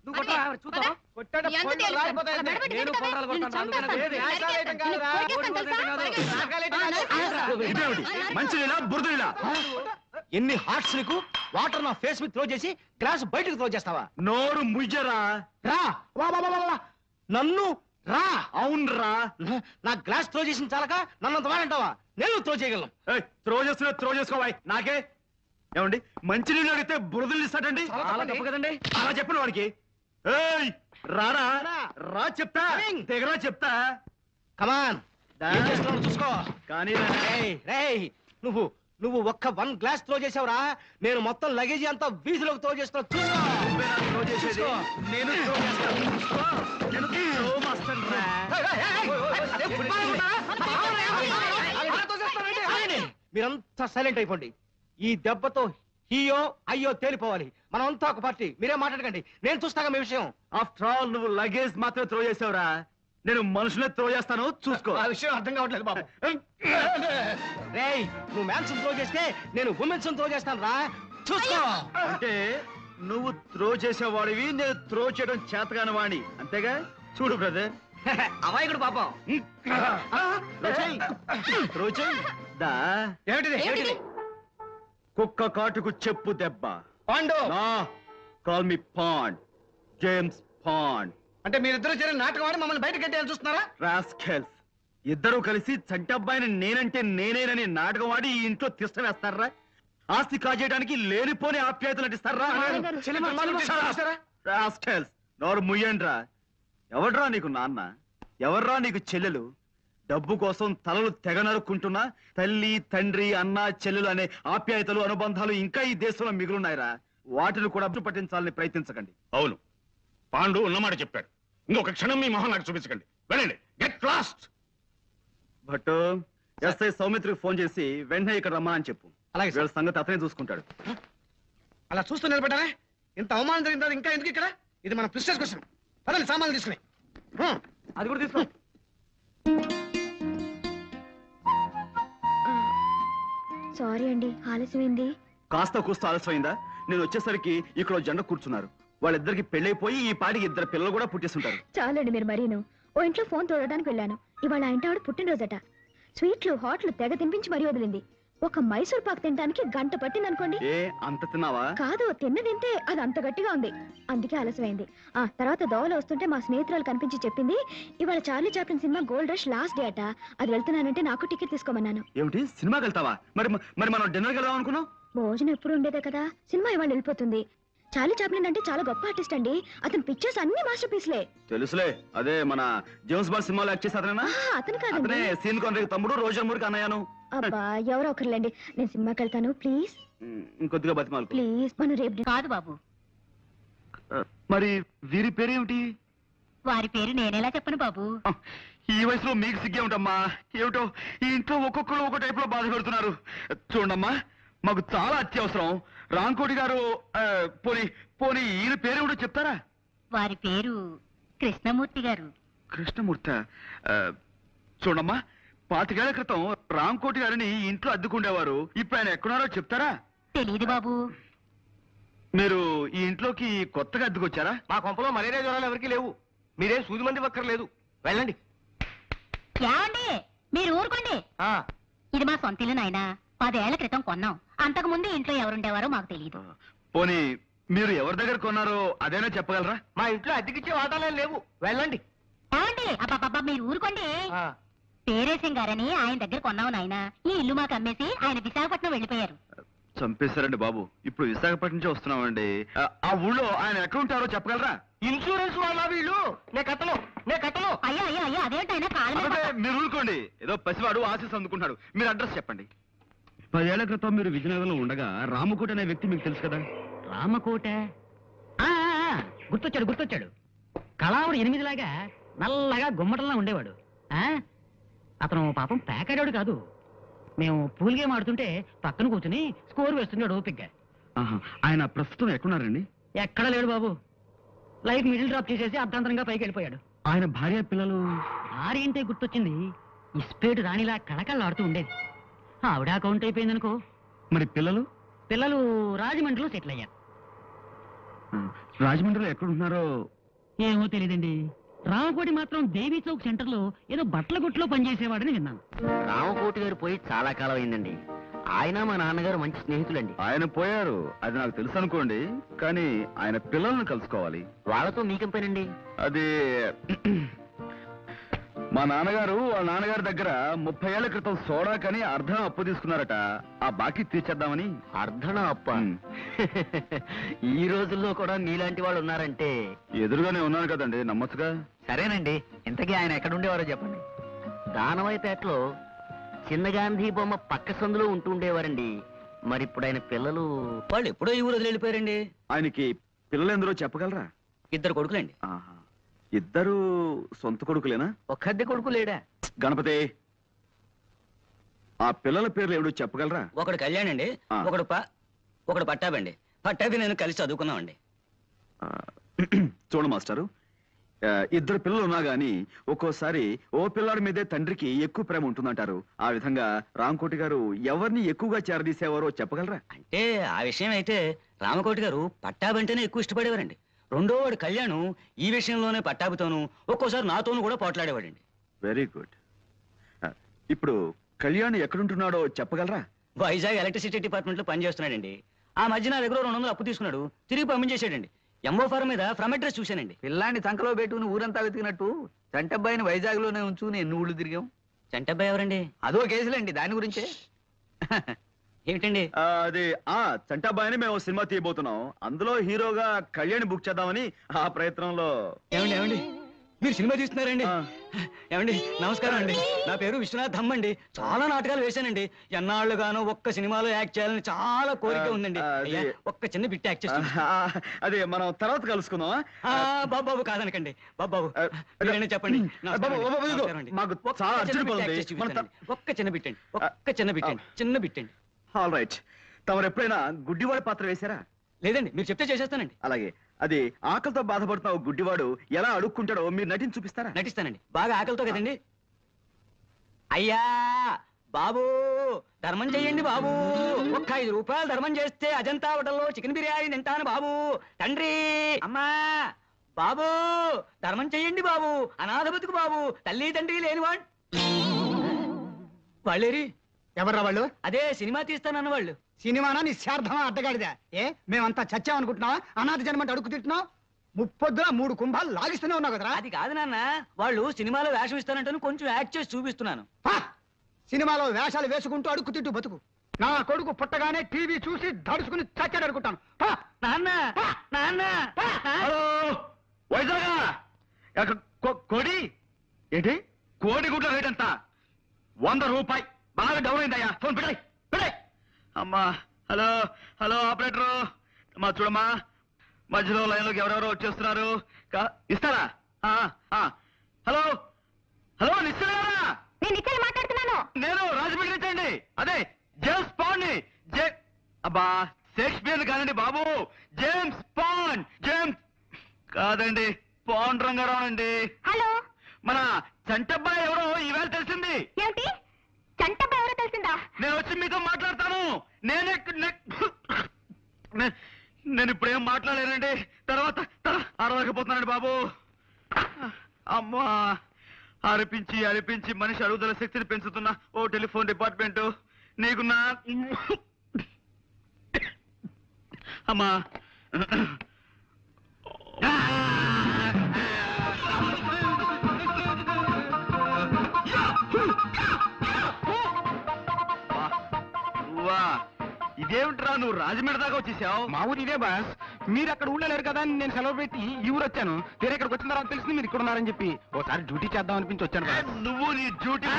నువ్వు చూద్దాం. కొట్టాడు, పళ్ళు రాలిపోతాయి అంతే. నేను కొనరాలు కొడతాను, అందుకనే ఏది? నాశనాలేయటం కాదురా. నాశనాలేయటం కాదు. ఇదేమిటి మంచినీళ్ళ బురదనీళ్ళ ఎన్ని హార్ట్స్ నీకు? వాటర్ నా ఫేస్ మీద త్రో చేసి గ్లాస్ బయటకు త్రో చేస్తావా? నోరు ముయ్యరా రా వా వా, వా, వా, వా. నన్ను రా. అవునరా నా గ్లాస్ త్రో చేసిన చాలక నన్నంత వాడంటావా? నేను త్రో చేయగలను. త్రో చేసుకోవాలి నాకే ఏమండి మంచినీళ్ళు అడిగితే బురదలు ఇస్తాడండి చాలా తప్పు కదండి. అలా చెప్పను వాడికి ఏయ్ రారా రా చెప్తా తెగరా చెప్తా కమాన్ ఏం చేస్తున్నావు చూసుకో. కానీ రేయ్, రేయ్, నువ్వు నువ్వు ఒక్క 1 గ్లాస్ త్రో చేసావురా, నేను మొత్తం లగేజీ అంతా వీధిలోకి త్రో చేస్తున్నా. చూసుకో. త్రో చేసేది చూసుకో. నేను త్రో చేస్తాను చూసుకో. నేను త్రో మాస్టర్ రా. మీరంతా సైలెంట్ అయిపోండి. ఈ దెబ్బతో హీయో అయ్యో తేలిపోవాలి. మనం అంతా ఒక పార్టీ. మీరేం మాట్లాడకండి, నేను చూస్తాగా మీ విషయం. ఆఫ్టర్ ఆల్ నువ్వు లగేజ్ మాత్రమే త్రో చేసావురా, నేను మనుషులే త్రో చేస్తాను చూసుకో. ఆ విషయం అర్థం కావట్లేదు బాబు. రేయ్, నువ్వు మ్యాన్స్ త్రో చేస్తే నేను ఉమెన్స్ త్రో చేస్తాను రా. చూసుకో. అంటే నువ్వు త్రో చేసేవాడివి, నేను త్రో చేయడం చేతగాని వాణి అంతేగా. చూడు బ్రదర్ అమాయకుడు పాపం. త్రో చేయి దా. ఏమిటిది? ఏమిటిది? కుక్క కాటుకు చెప్పు దెబ్బ. Pandu call me Pond, James Pond. అంటే మీరిద్దరు చేరి నాటకం ఆడి మమ్మల్ని బయటకు కట్టేయాలని చూస్తున్నారా? రాస్కెల్స్ ఇద్దరు కలిసి చంటబ్బాయిని నేనంటే నేనేనని నాటకం ఆడి ఈ ఇంట్లో తిష్ట వేస్తారా? ఆస్తి కాజేయడానికి లేనిపోని ఆప్యాయతలు నటిస్తారా? రాస్కెల్స్ నోరు ముయ్యండ్రా. ఎవడ్రా నీకు నాన్న, ఎవర్రా నీకు చెల్లెలు? డబ్బు కోసం తలలు తెగ నరుక్కుంటున్నా తల్లి తండ్రి అన్న చెల్లెలు అనే ఆప్యాయతలు అనుబంధాలు ఇంకా ఈ దేశంలో మిగులున్నాయిరా. వాటిని కూడా పట్టించాలని ప్రయత్నించకండి. అవును, పాండు ఉన్నమాట చెప్పాడు. ఇంకొక క్షణం మీ మొహం నాకు చూపించకండి. వెళ్ళండి, గెట్ లాస్ట్. బట్ ఎస్ఐ సౌమిత్రికి ఫోన్ చేసి వెంటనే ఇక్కడ రమ్మని చెప్పు. అలాగే సార్. వీళ్ళ సంగతి అతనే చూసుకుంటాడు. అలా చూస్తూ నిలబడ్డారా? ఇంత అవమానం జరిగిన తర్వాత ఇంకా ఎందుకు ఇక్కడ? ఇది మన ప్రిస్టేజ్ క్వశ్చన్. పదండి సామాన్లు తీసుకుని. అది కూడా తీసుకో. సారీ అండి, ఆలస్యమైంది. కాస్త కూస్త ఆలస్యమైందా? నేను వచ్చేసరికి ఇక్కడ ఓ జంట కూర్చున్నారు. వాళ్ళిద్దరికి పెళ్ళైపోయి ఈ పాటికి 2 పిల్లలు కూడా పుట్టేస్తుంటారు. చాలండి మీరు మరీను. ఓ ఇంట్లో ఫోన్ తోడడానికి వెళ్ళాను. ఇవాళ ఆ ఇంటి ఆవిడ పుట్టినరోజట. స్వీట్లు హాట్లు తెగ తినిపించి మరీ వదిలింది. ఒక మైసూర్ పాక్ తినడానికి 1 గంట పట్టింది అనుకోండి. ఏ అంత తిన్నావా? కాదు, తిన్నదింటే అది అంత గట్టిగా ఉంది. అందుకే ఆలస్యమైంది. ఆ తర్వాత దోవలో వస్తుంటే మా స్నేహితురాలు కనిపించి చెప్పింది, ఇవాళ Charlie Chaplin cinema gold rush last day అట. అది వెళ్తున్నానంటే నాకు టికెట్ తీసుకోమన్నాను. ఏమిటి సినిమాకి వెళ్తావా? మరి మరి మనం డిన్నర్కి వెళ్దాం అనుకున్నాం. భోజనం ఎప్పుడు ఉండేదే కదా, సినిమా ఇవాళ వెళ్ళిపోతుంది. చార్లీ చాప్లిన్ అంటే చాలా గొప్ప ఆర్టిస్ట్ అండి. అతని పిక్చర్స్ అన్ని మాస్టర్ పీస్లే. తెలుసులే, అదే మన జేమ్స్ బాండ్ సినిమాలో యాక్ట్ చేసి అతనేనా? అతను అతనే కాదండి. సీన్ కొనరికి తమ్ముడు, రోజర్ మూరికి అన్నయ్యను. అబ్బా ఎవరో ఒకరులేండి. నేను సినిమాకి వెళ్తాను ప్లీజ్. ఇంకొద్దిగా బతిమాలకు. ప్లీజ్ మనం రేపు కాదు బాబు, మరి వీరి పేరేమిటి? వారి పేరు నేనేలా చెప్పను బాబు. ఈ వయసులో మీకు సిగ్గే ఉంటామ్మా. ఏమిటో ఈ ఇంట్లో ఒక్కొక్కరు ఒక్కో టైప్ లో బాధ పెడుతున్నారు. చూడమ్మా, మాకు చాలా అత్యవసరం. రాంకోటి గారు పోనీ పోనీ ఈయన పేరేమిటో చెప్తారా? వారి పేరు కృష్ణమూర్తి గారు. కృష్ణమూర్తి. చూడమ్మా, 25 ఏళ్ల క్రితం రాంకోటి గారిని ఈ ఇంట్లో అద్దుకుండేవారు. ఇప్పుడు ఆయన ఎక్కడున్నారో చెప్తారా? తెలీదు బాబు. మీరు ఈ ఇంట్లోకి కొత్తగా అద్దెకొచ్చారా? మా కొంపలో మలేరియా జ్వరాలు ఎవరికీ లేవు. మీరేం సూది మంది ఒక్కర్లేదు. వెళ్ళండి. ఏమండి మీరు ఊరుకోండి. ఇది మా సొంత ఇల్లు నాయనా. 10 ఏళ్ల క్రితం కొన్నాం. అంతకు ముందు ఇంట్లో ఎవరుండేవారో మాకు తెలియదు. పోనీ మీరు ఎవరి దగ్గర కొన్నారో అదేనా చెప్పగలరా? మా ఇంట్లో అద్దెకిచ్చే వాటాలే లేవు. వెళ్ళండి. ఏమండి అబ్బాబ్బా మీరు ఊరుకోండి. పేరేశం గారని ఆయన దగ్గర కొన్నాం నాయనా. ఈ ఇల్లు మాకు అమ్మేసి ఆయన విశాఖపట్నం వెళ్ళిపోయారు. చంపేశారండి బాబు. ఇప్పుడు విశాఖపట్నం నుంచి వస్తున్నామండి. ఆ ఊళ్ళో ఆయన ఎక్కడ ఉంటారో చెప్పగలరా? ఇన్సూరెన్స్ వాళ్ళ వీళ్ళు. నే కట్టను. అయ్యా అయ్యా అయ్యా అదేంటైనా కాలం మీద అదే మీరు ఊరుకోండి. ఏదో పసివాడు ఆశీస్ అందుకుంటున్నాడు. మీరు అడ్రస్ చెప్పండి. 10 ఏళ్ల క్రితం మీరు విజయనగరంలో ఉండగా రామకోట అనే వ్యక్తి మీకు తెలుసు కదా? రామకోట గుర్తొచ్చాడు. కళావుడు 8 లాగా నల్లగా గుమ్మటంలా ఉండేవాడు. అతను పాపం పేకాడాడు కాదు. మేము పూల్ గేమ్ ఆడుతుంటే పక్కన కూర్చుని స్కోర్ వేస్తున్నాడు ఓపిగ్గా. ఆయన ప్రస్తుతం ఎక్కడున్నారండి? ఎక్కడా లేడు బాబు. లైఫ్ మిడిల్ డ్రాప్ చేసేసి అర్ధాంతరంగా పైకి వెళ్ళిపోయాడు. ఆయన భార్య పిల్లలు? భార్య అంటే గుర్తొచ్చింది. ఇస్పేటు రాణిలా కళకళలాడుతూ ఉండేది. ఆవిడ అకౌంట్ అయిపోయిందనుకో. మరి పిల్లలు? పిల్లలు రాజమండ్రిలో సెటిల్ అయ్యారు. రాజమండ్రిలో ఎక్కడున్నారో ఏమో తెలియదండి. రామకోటి మాత్రం దేవీ చౌక్ సెంటర్ లో ఏదో బట్టల కొట్లో పనిచేసేవాడని విన్నాను. రామకోటి గారు పోయి చాలా కాలం అయిందండి. ఆయన మా నాన్నగారు మంచి స్నేహితులండి. ఆయన పోయారు అది నాకు తెలుసు అనుకోండి, కానీ ఆయన పిల్లల్ని కలుసుకోవాలి. వాళ్ళతో మీకేం పనండి? అది మా నాన్నగారు వాళ్ళ నాన్నగారి దగ్గర 30 ఏళ్ల క్రితం సోడా కని అర్ధం అప్పు తీసుకున్నారట. ఆ బాకీ తీర్చేద్దామని. అర్ధన అప్ప. ఉమ్. ఈ రోజుల్లో కూడా మీలాంటి వాళ్ళు ఉన్నారంటే. ఎదురుగానే ఉన్నాను కదండి, నమ్మచ్చుగా. సరేనండి, ఇంతకీ ఆయన ఎక్కడుండేవారో చెప్పండి. దానవాయిపేటలో చిన్న గాంధీ బొమ్మ పక్క సందులో ఉంటూ ఉండేవారండి. మరి ఇప్పుడు ఆయన పిల్లలు వాళ్ళు ఎప్పుడో ఈ ఊరు వెళ్ళిపోయారండి. ఆయనకి పిల్లలు ఎందరో చెప్పగలరా? 2 కొడుకులండి. ఆహా. ఇద్దరు సొంత కొడుకులేనా? ఒక్కద్దె కొడుకు లేడా? గణపతి, ఆ పిల్లల పేర్లు ఎవడో చెప్పగలరా? ఒకడు కళ్యాణ్ అండి, ఆ. ఒకడు పట్టాబండి. పట్టాభి నేను కలిసి చదువుకున్నామండి. ఆ, చూడు మాస్టారు, ఇద్దరు పిల్లలు ఉన్నా గాని ఒక్కోసారి ఓ పిల్లాడి మీదే తండ్రికి ఎక్కువ ప్రేమ ఉంటుందంటారు. ఆ విధంగా రామకోటి గారు ఎవరిని ఎక్కువగా చేరదీసేవారో చెప్పగలరా? అంటే ఆ విషయం అయితే రామకోటి గారు పట్టాబంటేనే ఎక్కువ ఇష్టపడేవారండి. రెండో వాడు కళ్యాణ్ ఈ విషయంలోనే పట్టాభితోనూ ఒక్కోసారి నాతోనూ కూడా పోట్లాడేవాడండి. Very good. ఇప్పుడు కళ్యాణ్ ఎక్కడుంటున్నాడో చెప్పగలరా? వైజాగ్ ఎలక్ట్రిసిటీ డిపార్ట్మెంట్ లో పనిచేస్తున్నాడండి. ఆ మధ్య నా దగ్గర 200 అప్పు తీసుకున్నాడు, తిరిగి పంపించేశాడండి. ఎంఓ ఫారం మీద ఫ్రమ్ అడ్రస్ చూశానండి. పిల్లాన్ని సంకలో పెట్టుకుని ఊరంతా వెతికినట్టు చంటబ్బాయిని వైజాగ్ లోనే ఉంచుకుని ఎన్ని ఊళ్ళు తిరిగాం. చంటబ్బాయి ఎవరండి? అదో కేసులండి, దాని గురించే. ఏమిటండి? అది చంటాబాయిని మేము సినిమా తీయబోతున్నాం. అందులో హీరోగా కళ్యాణ్ బుక్ చేద్దామని ఆ ప్రయత్నంలో. ఏమండి మీరు సినిమా తీస్తున్నారండి? ఆ. ఏమండి నమస్కారం అండి, నా పేరు విశ్వనాథ్ ధమ్మండి. చాలా నాటకాలు వేశానండి. ఎన్నాళ్ళుగానో ఒక్క సినిమాలో యాక్ట్ చేయాలని చాలా కోరిక ఉందండి. అది- అయ్యా, ఒక్క చిన్న బిట్ యాక్ట్ చేసి అదే మనం తర్వాత కలుసుకుందాం. బాబు కాదనకండి. బాబు ఆ, మీరైనా చెప్పండి. బాబు, బాబు, ఇదిగో, నమస్కారం అండి. మాకు ఒక్క చాలా చిన్న అర్జెంట్ బిట్ పని యాక్ట్ ఉంది. చేసి మనం చూపిస్తానండి. ఒక్క చిన్న బిట్ అండి, ఒక్క చిన్న బిట్ అండి, చిన్న బిట్ అండి. All right. తమరు ఎప్పుడైనా గుడ్డివాడి పాత్ర వేశారా? లేదండి, మీరు చెప్తే చేసేస్తానండి. అలాగే అది ఆకలితో బాధపడుతున్న ఓ గుడ్డివాడు ఎలా అడుక్కుంటాడో మీరు నటించి చూపిస్తారా? నటిస్తానండి. బాగా ఆకలితో కదండి. అయ్యా బాబు, ధర్మం చెయ్యండి బాబు. ఒక్క 5 రూపాయలు ధర్మం చేస్తే అజంతా హోటల్లో చికెన్ బిర్యానీ తింటాను బాబు. తండ్రి, అమ్మా, బాబు ధర్మం చెయ్యండి బాబు. అనాథ బతుకు బాబు, తల్లి తండ్రి లేనివాడు. వాళ్ళేరి? ఎవర్రా వాళ్ళు? అదే సినిమా తీస్తానన్న వాళ్ళు. సినిమానా నిశ్చార్థమా అడ్డగాడిదా? మేమంతా చచ్చామనుకుంటున్నావా? అనాథ జన్మంటే అడుగు తింటున్నావు. 3 కుంభాలు లాగిస్తూనే ఉన్నావు కదరా. అది కాదు నాన్న, వాళ్ళు సినిమాలో వేషం ఇస్తానంటాను, కొంచెం యాక్ట్ చేసి చూపిస్తున్నాను. హా! సినిమాలో వేషాలు వేసుకుంటూ అడుగు తింటూ బతుకు. నా కొడుకు పుట్టగానే టీవీ చూసి దడుచుకుని చచ్చాడు అనుకుంటాను. హా! నాన్న నాన్న హలో వైజాగ్ కోడి ఏంటి? కోడి గుడ్ల రేట్ ఎంత? 100 రూపాయి. బాగా డౌన్ అయిందయ్యా. ఫోన్ పెట్టాయి పెట్టాయి. అమ్మా, హలో హలో ఆపరేటరు, అమ్మా చూడమ్మా, మధ్యలో లైన్లోకి ఎవరెవరో వచ్చేస్తున్నారు. ఇస్తారా? హలో హలో నిశ్చయరా? నేను ఇక్కడ మాట్లాడుతున్నాను. నేను రాజమండ్రి నుంచి అండి. అదే జేమ్స్ పాండ్ ని. అబ్బా, షేక్స్పియర్ కాదండి బాబు, జేమ్స్ పాండ్. జేమ్స్ కాదండి, పాండ్ రంగారావు అండి. హలో, మన చంటబ్బాయి ఎవరో ఈవేళ తెలిసింది. ఏమిటి? చంటపై ఎవరో తెలిసిందా? నేను వచ్చి మీతో మాట్లాడతాను. నేను ఇప్పుడేం మాట్లాడలేనండి. తర్వాత అరవకపోతున్నానండి బాబు. అమ్మా, అరిపించి అరిపించి మనిషి అరుగుదల శక్తిని పెంచుతున్న ఓ టెలిఫోన్ డిపార్ట్మెంట్ నీకు నా అమ్మా. ఇదేమిట్రా, నువ్వు రాజమండ్రి దాకా వచ్చేసావు? మా ఊరు ఇదే బాస్. మీరు అక్కడ ఊళ్ళో లేరు కదా అని నేను సెలవు పెట్టి ఈ ఊరు వచ్చాను. తీరా ఇక్కడికి వచ్చిన తర్వాత తెలిసింది మీరు ఇక్కడ ఉన్నారని చెప్పి ఓసారి డ్యూటీ చేద్దాం అనిపించి వచ్చాను బాస్. నువ్వు నీ డ్యూటీ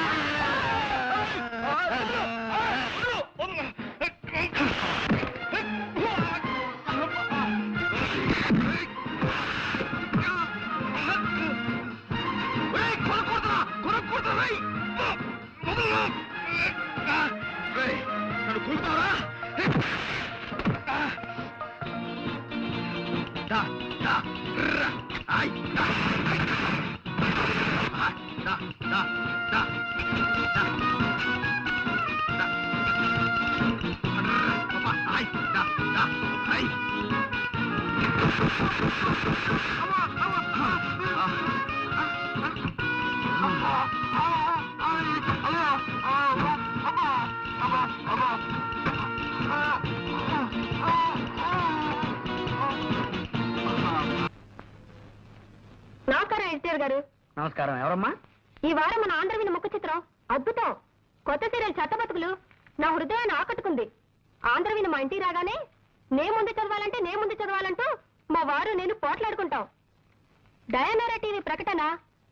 నన్ను కూలుతావా? మేనేజర్ గారు. నమస్కారం. ఎవరమ్మా? ఈ వారం మన ఆంధ్రవిని ముఖ చిత్రం అద్భుతం. కొత్త సీరియల్ చట్టబతుకులు నా హృదయాన్ని ఆకట్టుకుంది. ఆంధ్రవిని మా ఇంటికి రాగానే నే ముందు చదవాలంటూ మా వారు నేను పోట్లాడుకుంటాం. డయానరా టీవీ ప్రకటన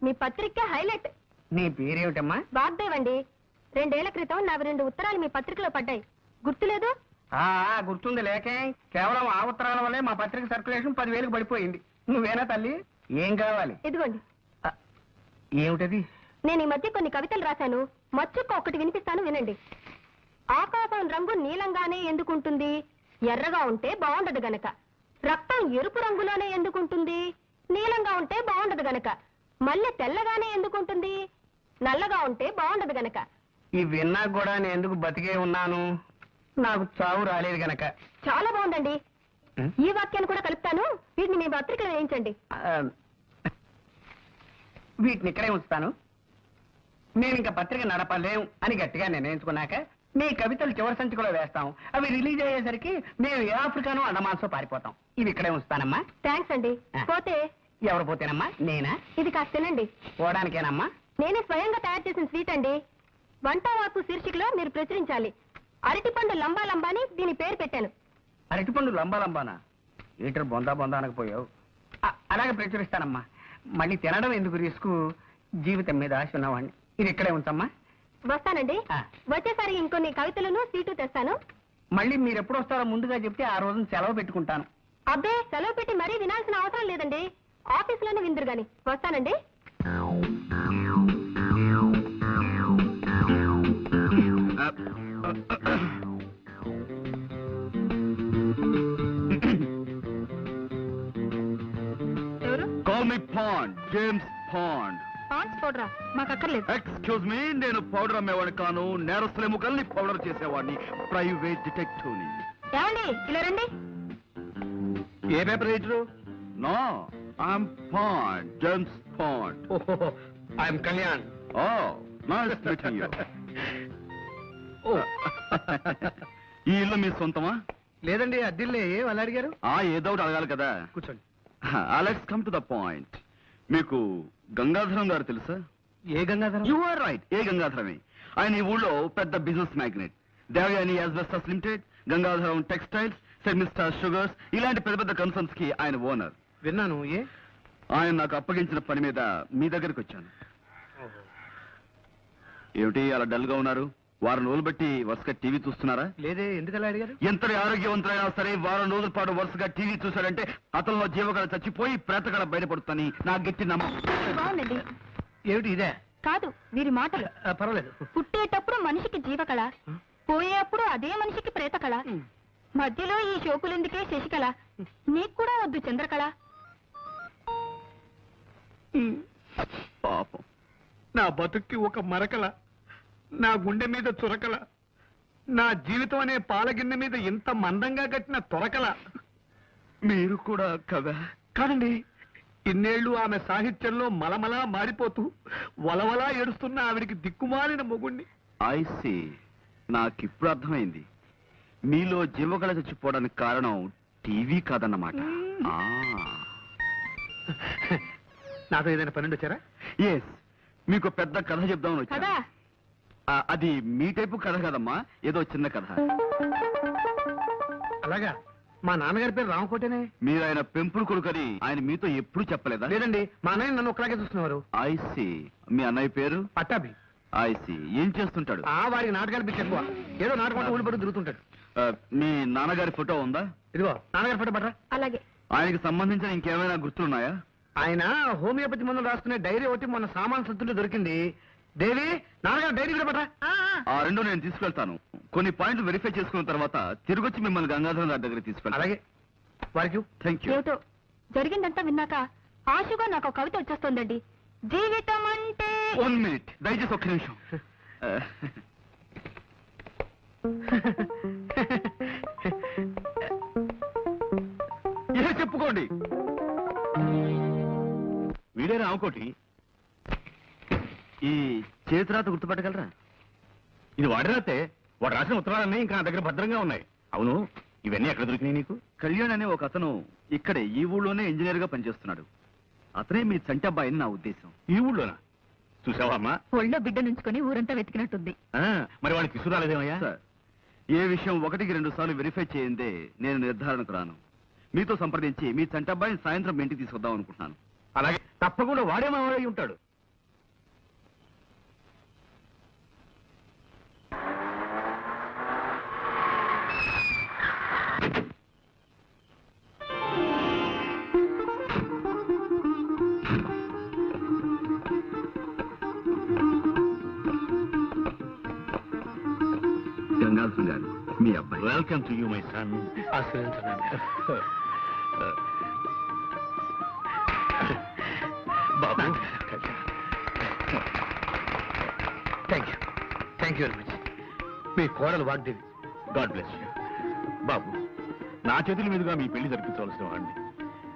మీ పత్రిక హైలైట్. నీ పేరేమిటమ్మా? వాగ్దేవ్ అండి. 2 ఏళ్ల క్రితం నాకు 2 ఉత్తరాలు మీ పత్రికలో పడ్డాయి. గుర్తులేదు? గుర్తుంది. లేకే కేవలం ఆ ఉత్తరాల వల్లే మా పత్రిక సర్క్యులేషన్ 10,000కి పడిపోయింది. నువ్వేనా తల్లి? ఏం కావాలి? ఇదిగోండి. ఏమిటది? నేను ఈ మధ్య కొన్ని కవితలు రాశాను. మచ్చుక్క ఒకటి వినిపిస్తాను, వినండి. ఆకాశం రంగు నీలంగానే ఎందుకుంటుంది? ఎర్రగా ఉంటే బాగుండదు గనక. రక్తం ఎరుపు రంగులోనే ఎందుకుంటుంది? నీలంగా ఉంటే బాగుండదు గనక. మల్లె తెల్లగానే ఎందుకుంటుంది? నల్లగా ఉంటే బాగుండదు గనక. ఈ విన్నా కూడా నేను ఎందుకు బతికే ఉన్నాను? నాకు చావు రాలేదు గనక. చాలా బాగుందండి. ఈ వాక్యాన్ని కూడా కలుపుతాను. వీటిని మీ పత్రికలో వేయించండి. వీటిని ఇక్కడే ఉంచుతాను. మేము ఇంకా పత్రిక నడపలేం అని గట్టిగా నిర్ణయించుకున్నాక మీ కవితలు చివరి సంచికలో వేస్తాం. అవి రిలీజ్ అయ్యేసరికి మేము ఏ ఆఫ్రికానో అండమాన్సో పారిపోతాం. ఇవి ఇక్కడే ఉంచుతానమ్మా. థ్యాంక్స్ అండి. పోతే ఎవరు పోతేనమ్మా? నేనా? ఇది కాస్త తినండి. పోవడానికేనమ్మా? నేనే స్వయంగా తయారు చేసిన స్వీట్ అండి. వంట వార్పు శీర్షికలో మీరు ప్రచురించాలి. అరటిపండు లంబా లంబా అని దీని పేరు పెట్టాను. అరటిపండు లంబానా? ఈటర్ బొందా అనకపోయావు. అలాగే ప్రచురిస్తానమ్మా. మళ్ళీ తినడం ఎందుకు రిస్క్? జీవితం మీద ఆశ ఉన్నవాడిని. ఇది ఇక్కడే ఉంచమ్మా. వస్తానండి. వచ్చేసరికి ఇంకొన్ని కవితలను సీటు తెస్తాను. మళ్ళీ మీరు ఎప్పుడు వస్తారో ముందుగా చెప్తే ఆ రోజున సెలవు పెట్టుకుంటాను. అబ్బే, సెలవు పెట్టి మరీ వినాల్సిన అవసరం లేదండి. ఆఫీసులోనే విందురు గాని. వస్తానండి. ఎవరు? Call me Pond, James Pond. Pond's పౌడరా? మాకు అక్కర్లేదు. ఎక్స్క్యూజ్ మీ, నేను పౌడర్ అమ్మేవాడిని కాను. నేరస్తుల ఎముకల్ని పౌడర్ చేసేవాడిని. ప్రైవేట్ డిటెక్టివ్ని. ఏమండి, ఇలా రండి. ఏ paper writer? No, I'm Pond, James Pond. I'm Kalyan. Oh, nice meeting you. ఈ ఇల్లు మీ సొంతమా? లేదండి, అద్దిల్లే. అలా అడిగారు? ఏదో ఒకటి అడగాలి కదా. కూర్చోండి. Let's come to the point. మీకు గంగాధరం గారు తెలుసా? ఏ గంగాధరం? యు ఆర్ రైట్, ఏ గంగాధరమే. ఆయన ఈ ఊళ్ళో పెద్ద business magnate. Devayani asbestos limited, Gangadharam textiles, semester sugars, ఇలాంటి పెద్ద పెద్ద కన్సర్న్స్ కి ఆయన ఓనర్. విన్నాను. ఆయన నాకు అప్పగించిన పని మీద మీ దగ్గరికి వచ్చాను. ఏమిటి అలా డల్ గా ఉన్నారు? వారం రోజులు బట్టి వరుసగా టీవీ చూస్తున్నారా? లేదే, ఎందుకలా అడిగారు? ఎంతటి ఆరోగ్యవంతులైనా సరే వారం రోజుల పాటు వరుసగా టీవీ చూశాడంటే అతనిలో జీవకళ చచ్చిపోయి ప్రేతకళ బయటపడుతుందని నా గట్టి నమ్మకం. బాగుందండి. ఏమిటి ఇదే? కాదు, వీరి మాటలు. పర్వాలేదు. పుట్టేటప్పుడు మనిషికి జీవకళ, పోయేప్పుడు అదే మనిషికి ప్రేతకళ. మధ్యలో ఈ షోకులెందుకే శశికళ? నీకు కూడా వద్దు చంద్రకళ. పాపం. నా బతుక్కి ఒక మరకల, నా గుండె మీద చురకల, నా జీవితం అనే పాలగిన్నె మీద ఇంత మందంగా కట్టిన తొరకల. మీరు కూడా కదా? కాదండి, ఇన్నేళ్లు ఆమె సాహిత్యంలో మలమలా మారిపోతూ వలవలా ఏడుస్తున్న ఆవిడికి దిక్కుమాలిన మొగుణ్ణి. ఐసి, నాకిప్పుడు అర్థమైంది. మీలో జీవకళ చచ్చిపోవడానికి కారణం టీవీ కాదన్నమాట. నాతో ఏదైనా పన్నెండు వచ్చారా? ఎస్, మీకు పెద్ద కథ చెప్దామని వచ్చాను. కదా అది మీ టైపు కథ కదమ్మా, ఏదో చిన్న కథ. అలాగా? మా నాన్నగారి పేరు రామకోటేనే. మీరు ఆయన పెంపుడు కొడుకని ఆయన మీతో ఎప్పుడు చెప్పలేదా? లేదండి, మా అన్నయ్య నన్ను ఒకలాగే చూస్తున్నారు. ఐసి, మీ అన్నయ్య పేరు? పట్టాభి. ఐసి, ఏం చేస్తుంటాడు? వారికి నాటకాలు పిచ్చి ఎక్కువ. ఏదో నాటకం ఊళ్ళు పడి తిరుగుతుంటాడు. మీ నాన్నగారి ఫోటో ఉందా? ఇదిగో నాన్నగారి ఫోటో పట్రా. అలాగే. ఆయనకి సంబంధించిన ఇంకేమైనా గుర్తులున్నాయా? ఆయన హోమియోపతి మందులు రాసుకునే డైరీ ఒకటి మొన్న సామాన్ సత్తుంటే దొరికింది. దేవి, నాన్నగారు డైరీ కూడా పట్రా. ఆ రెండు నేను తీసుకెళ్తాను. కొన్ని పాయింట్లు వెరిఫై చేసుకున్న తర్వాత తిరిగొచ్చి మిమ్మల్ని గంగాధరం గారి దగ్గర తీసుకెళ్తాను. అలాగే. వారికి థ్యాంక్ యూ. ఏమిటో జరిగిందంతా విన్నాక ఆశగా నాకు ఒక కవిత వచ్చేస్తోందండి. జీవితం అంటే 1 మినిట్, దయచేసి ఒక్క నిమిషం. చెప్పుకోండి. వీడే రామకోటి. ఈ చేతిరాత గుర్తుపట్టగలరా? ఇది వాడి రాతే. వాడు రాసిన ఉత్తరాలన్నీ ఇంకా నా దగ్గర భద్రంగా ఉన్నాయి. అవును, ఇవన్నీ ఎక్కడ దొరికినాయి నీకు? కళ్యాణ్ అనే ఒక అతను ఇక్కడే ఈ ఊళ్ళోనే ఇంజనీర్ గా పనిచేస్తున్నాడు. అతనే మీ చంటి అబ్బాయిని నా ఉద్దేశం. ఈ ఊళ్ళోనా? చూసావా అమ్మా? ఒళ్ళో బిడ్డ నుంచుకొని ఊరంతా వెతికినట్టుంది. మరి వాడికి తీసుకురాలేదేమయ్యా? సార్, ఏ విషయం 1-2 సార్లు వెరిఫై చేయందే నేను నిర్ధారణకు రాను. మీతో సంప్రదించి మీ చంటి అబ్బాయిని సాయంత్రం మీ ఇంటికి తీసుకొద్దాం అనుకుంటున్నాను. అలాగే తప్పకుండా వాడే మా వాడై ఉంటాడు. గంగాధరం గారు, మీ అబ్బాయి. Welcome to you my son. ఆశీర్వదించండి. బాబు, థ్యాంక్ యూ వెరీ మచ్. మీ కోడలు వాగ్దేవి. God bless you. బాబు, నా చేతుల మీదుగా మీ పెళ్లి జరిపించవలసిన వాడిని.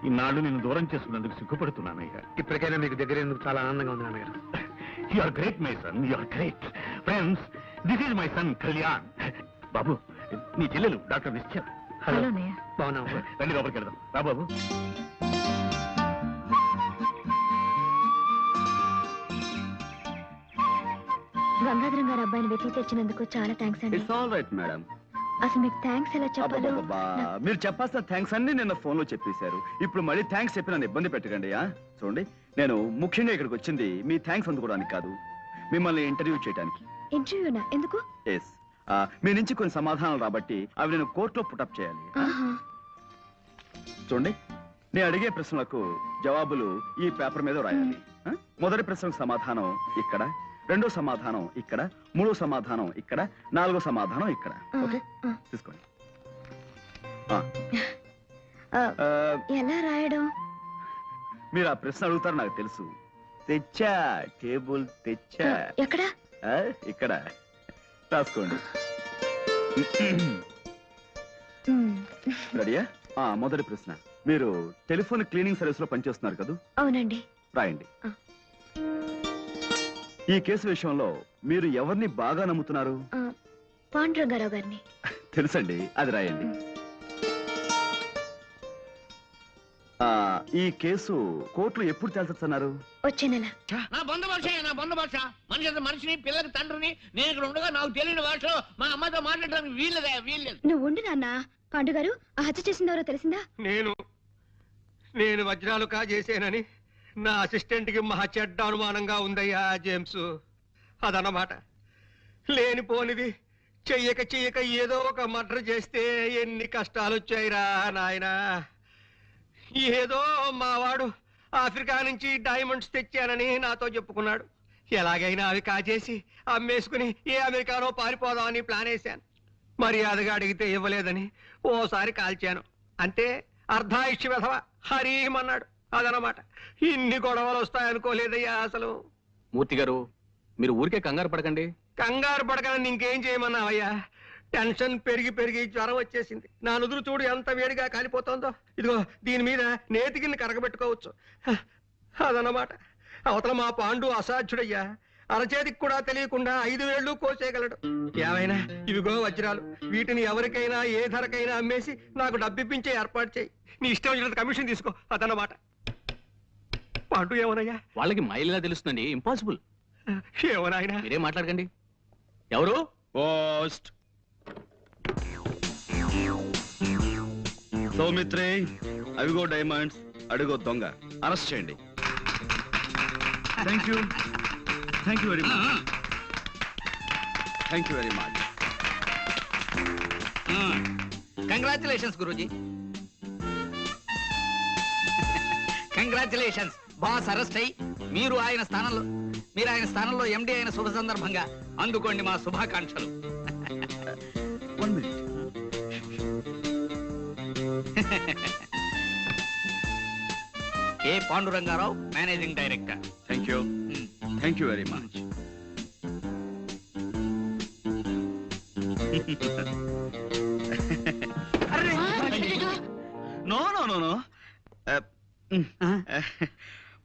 ఇన్నాళ్ళు నేను దూరం చేసుకున్నందుకు సిగ్గుపడుతున్నానయ్యా. ఇప్పటికైనా మీకు దగ్గర ఎందుకు చాలా ఆనందంగా ఉంది నాన్నగారు. You are great my son, you are great. Friends, this is my son Kalyan. బాబు, నీ చెల్లెలు డాక్టర్ నిశ్చయ. హలో అన్నయ్య. బాగున్నావు? రండి లోపలికి వెళ్దాం. రా బాబు. గంగాధరం గారు అబ్బాయిని వెతికి తెచ్చినందుకు చాలా థ్యాంక్స్ అండి. It's all right madam. అసలు మీకు థ్యాంక్స్ ఎలా చెప్పాలో అబ్బబ్బబ్బా, మీరు చెప్పాల్సిన థ్యాంక్స్ అన్ని నిన్న ఫోన్ లో చెప్పేశారు. ఇప్పుడు మళ్ళీ థ్యాంక్స్ చెప్పి నన్ను ఇబ్బంది పెట్టకండి. చూడండి, నేను ముఖ్యంగా ఇక్కడికి వచ్చింది మీ థ్యాంక్స్ అందుకోవడానికి కాదు, మిమ్మల్ని ఇంటర్వ్యూ చేయడానికి. ఇంటర్వ్యూనా? ఎందుకు? ఎస్, మీ నుంచి కొన్ని సమాధానాలు రాబట్టి అవి నేను కోర్టులో పుటప్ చేయాలి. ఆహా. చూడండి, నేను అడిగే ప్రశ్నలకు జవాబులు ఈ పేపర్ మీద రాయాలి. మొదటి ప్రశ్నకు సమాధానం ఇక్కడ, రెండో సమాధానం ఇక్కడ, మూడో సమాధానం ఇక్కడ, నాలుగో సమాధానం ఇక్కడ. ఓకే, తీసుకోండి. ఎలా రాయడం? మీరు ఆ ప్రశ్న అడుగుతారు నాకు తెలుసు. తెచ్చా, టేబుల్ తెచ్చా. ఎక్కడ? ఇక్కడ రాసుకోండి. రెడీయా? మొదటి ప్రశ్న, మీరు టెలిఫోన్ క్లీనింగ్ సర్వీస్ లో పనిచేస్తున్నారు కదా? అవునండి. రాయండి. ఈ కేసు విషయంలో మీరు ఎవరిని బాగా నమ్ముతున్నారు? పాండురంగారావు గారిని. తెలుసండి, అది రాయండి. ఈ కేసు కోర్టులో ఎప్పుడు తేల్చొచ్చన్నారు? వచ్చే నెల. నా బంధు భాష, నా బంధు భాష. మనిషిని పిల్లకి తండ్రిని నేను ఇక్కడ ఉండగా నాకు తెలియని భాషలో మా అమ్మతో మాట్లాడడానికి వీల్లేదు. నువ్వు ఉండి నాన్న. పాండు గారు, ఆ హత్య చేసింది ఎవరో తెలిసిందా? నేను వజ్రాలు కాజేసేనని నా అసిస్టెంట్ కి మహా చెడ్డ అనుమానంగా ఉందయ్యా జేమ్స్. అదన్నమాట. లేనిపోనిది చెయ్యక ఏదో ఒక మర్డర్ చేస్తే ఎన్ని కష్టాలు వచ్చాయిరా నాయనా. ఏదో మావాడు ఆఫ్రికా నుంచి డైమండ్స్ తెచ్చానని నాతో చెప్పుకున్నాడు. ఎలాగైనా అవి కాజేసి అమ్మేసుకుని ఏ అమెరికానో పారిపోదామని ప్లాన్ వేశాను. మర్యాదగా అడిగితే ఇవ్వలేదని ఓసారి కాల్చాను. అంతే, అర్ధాయుష్య వెధవ హరీమన్నాడు. అదనమాట. ఇన్ని గొడవలు వస్తాయనుకోలేదయ్యా అసలు. మూర్తి గారు, మీరు ఊరికే కంగారు పడకండి. కంగారు పడకని ఇంకేం చేయమన్నావయ్యా? టెన్షన్ పెరిగి జ్వరం వచ్చేసింది. నా నుదురు చూడు ఎంత వేడిగా కాలిపోతుందో. ఇదిగో దీని మీద నేతికిని కరగబెట్టుకోవచ్చు. అదన్నమాట. అవతల మా పాండు అసాధ్యుడయ్యా. అరచేతికి కూడా తెలియకుండా 5 వేళ్ళు కోసేయగలడు. ఏమైనా ఇవిగో వజ్రాలు, వీటిని ఎవరికైనా ఏ ధరకైనా అమ్మేసి నాకు డబ్బిప్పించే ఏర్పాటు చేయి. నీ ఇష్టం వచ్చినంత కమిషన్ తీసుకో. అదన్నమాట. పాండు ఏమోనయ్యా? వాళ్ళకి మైలిలా తెలుస్తుందండి. ఇంపాసిబుల్. ఏమోనాయనా? మీరేం మాట్లాడకండి. ఎవరు? పోస్ట్. సౌమిత్రే, అవిగో డైమండ్స్, అడుగో దొంగ. అరెస్ట్ చేయండి. Thank you very much. Thank you very much. Congratulations Guruji. Congratulations. Boss arrest అయ్యి మీరు ఆయన స్థానంలో ఎండి అయిన శుభ సందర్భంగా అందుకోండి మా శుభాకాంక్షలు. 1 minute. K Pandurangarao, managing director. Thank you very much. No no no no.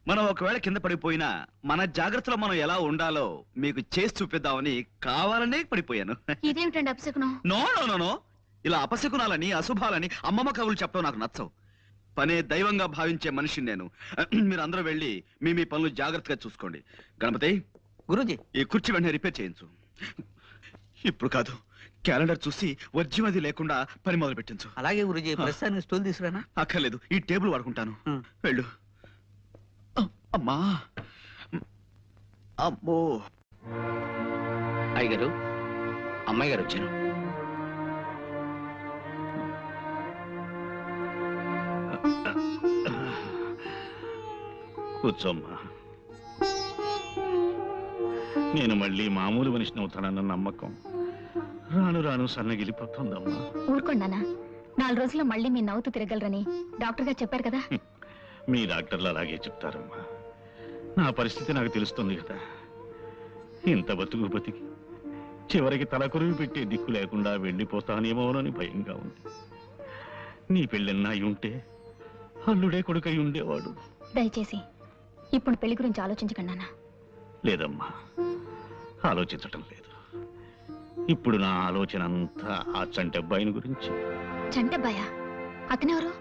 మనం ఒకవేళ కింద పడిపోయినా మన జాగ్రత్తలో మనం ఎలా ఉండాలో మీకు చేసి చూపిద్దామని కావాలనే పడిపోయాను. ఇదేమిటండి అపశకునం? No no no no. ఇలా అపశకునాలని అశుభాలని అమ్మమ్మ కవులు చెప్పడం నాకు నచ్చవు. పనే దైవంగా భావించే మనిషిని నేను. మీరు అందరూ వెళ్ళి మీ పనులు జాగ్రత్తగా చూసుకోండి. గణపతి, గురూజీ, ఈ కుర్చీ వెంటనే రిపేర్ చేయించు. ఇప్పుడు కాదు, క్యాలెండర్ చూసి వర్జ్యం అది లేకుండా పని మొదలు పెట్టించు. అలాగే గురూజీ. ప్రస్తుతానికి స్టూల్ తీసుకురానా? అక్కర్లేదు, ఈ టేబుల్ వాడుకుంటాను. వెళ్ళు. అమ్మా, అమ్మో. అయ్యగారు, అమ్మాయి గారు వచ్చారు. కూర్చోమ్మా. నేను మళ్ళీ మామూలు మనిషిని అవుతానన్న నమ్మకం రాను రాను సన్నగిలిపోతుందమ్మా. ఊరుకోండి నాన్న, 4 రోజుల్లో మళ్ళీ మీ నవ్వుతూ తిరగలరని డాక్టర్ గారు చెప్పారు కదా. మీ డాక్టర్లు అలాగే చెప్తారమ్మా. నా పరిస్థితి నాకు తెలుస్తుంది కదా. ఇంత బతుకు బతికి చివరికి తలకొరువు పెట్టే దిక్కు లేకుండా వెళ్ళిపోతానేమోనని భయంగా ఉంది. నీ పెళ్ళన్నా అయి ఉంటే అల్లుడే కొడుకై ఉండేవాడు. దయచేసి ఇప్పుడు పెళ్లి గురించి ఆలోచించకండి నాన్న. లేదమ్మా, ఆలోచించటం లేదు. ఇప్పుడు నా ఆలోచన అంతా ఆ చంటి అబ్బాయిని గురించి. చంటబ్బాయా? అతనెవరు?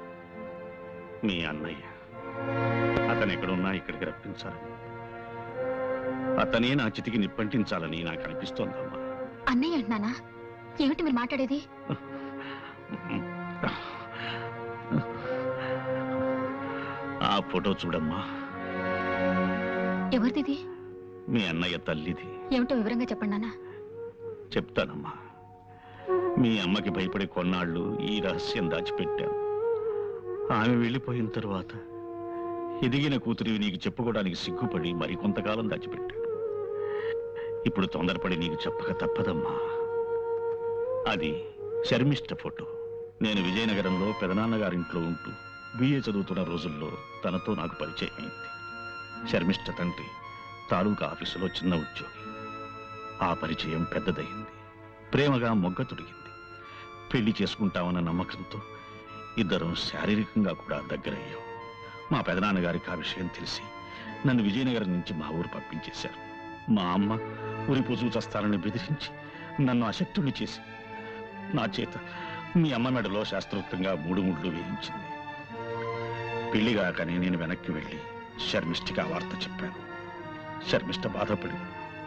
మీ అన్నయ్య. అతను ఎక్కడున్నా ఇక్కడికి రప్పించాలని, అతనే నా చితికి నిప్పంటించాలని నాకు అనిపిస్తోందమ్మా. అన్నయ్య అంటున్నానా? ఏమిటి మీరు మాట్లాడేది? ఆ ఫోటో చూడమ్మా. ఎవరిది? మీ అన్నయ్య తల్లిది. ఏమిటో వివరంగా చెప్పండి నాన్న. చెప్తానమ్మా. మీ అమ్మకి భయపడే కొన్నాళ్ళు ఈ రహస్యం దాచిపెట్టాను. ఆమె వెళ్ళిపోయిన తరువాత ఎదిగిన కూతురివి నీకు చెప్పుకోవడానికి సిగ్గుపడి మరి కొంతకాలం దాచిపెట్టాను. ఇప్పుడు తొందరపడి నీకు చెప్పక తప్పదమ్మా. అది శర్మిష్ట ఫోటో. నేను విజయనగరంలో పెదనాన్నగారింట్లో ఉంటూ బిఏ చదువుతున్న రోజుల్లో తనతో నాకు పరిచయం అయింది. శర్మిష్ట తండ్రి తాలూకా ఆఫీసులో చిన్న ఉద్యోగి. ఆ పరిచయం పెద్దదయింది. ప్రేమగా మొగ్గ తొడిగింది. పెళ్లి చేసుకుంటామన్న నమ్మకంతో ఇద్దరం శారీరకంగా కూడా దగ్గరయ్యాం. మా పెదనాన్నగారికి ఆ విషయం తెలిసి నన్ను విజయనగరం నుంచి మా ఊరు పంపించేశారు. మా అమ్మ ఉరి పొజు చస్తానని బెదిరించి నన్ను అశక్తుని చేసి నా చేత మీ అమ్మ మెడలో శాస్త్రోక్తంగా 3 ముళ్ళు వేయించింది. పెళ్లిగాకనే నేను వెనక్కి వెళ్ళి శర్మిష్ఠకి ఆ వార్త చెప్పాను. శర్మిష్ఠ బాధపడి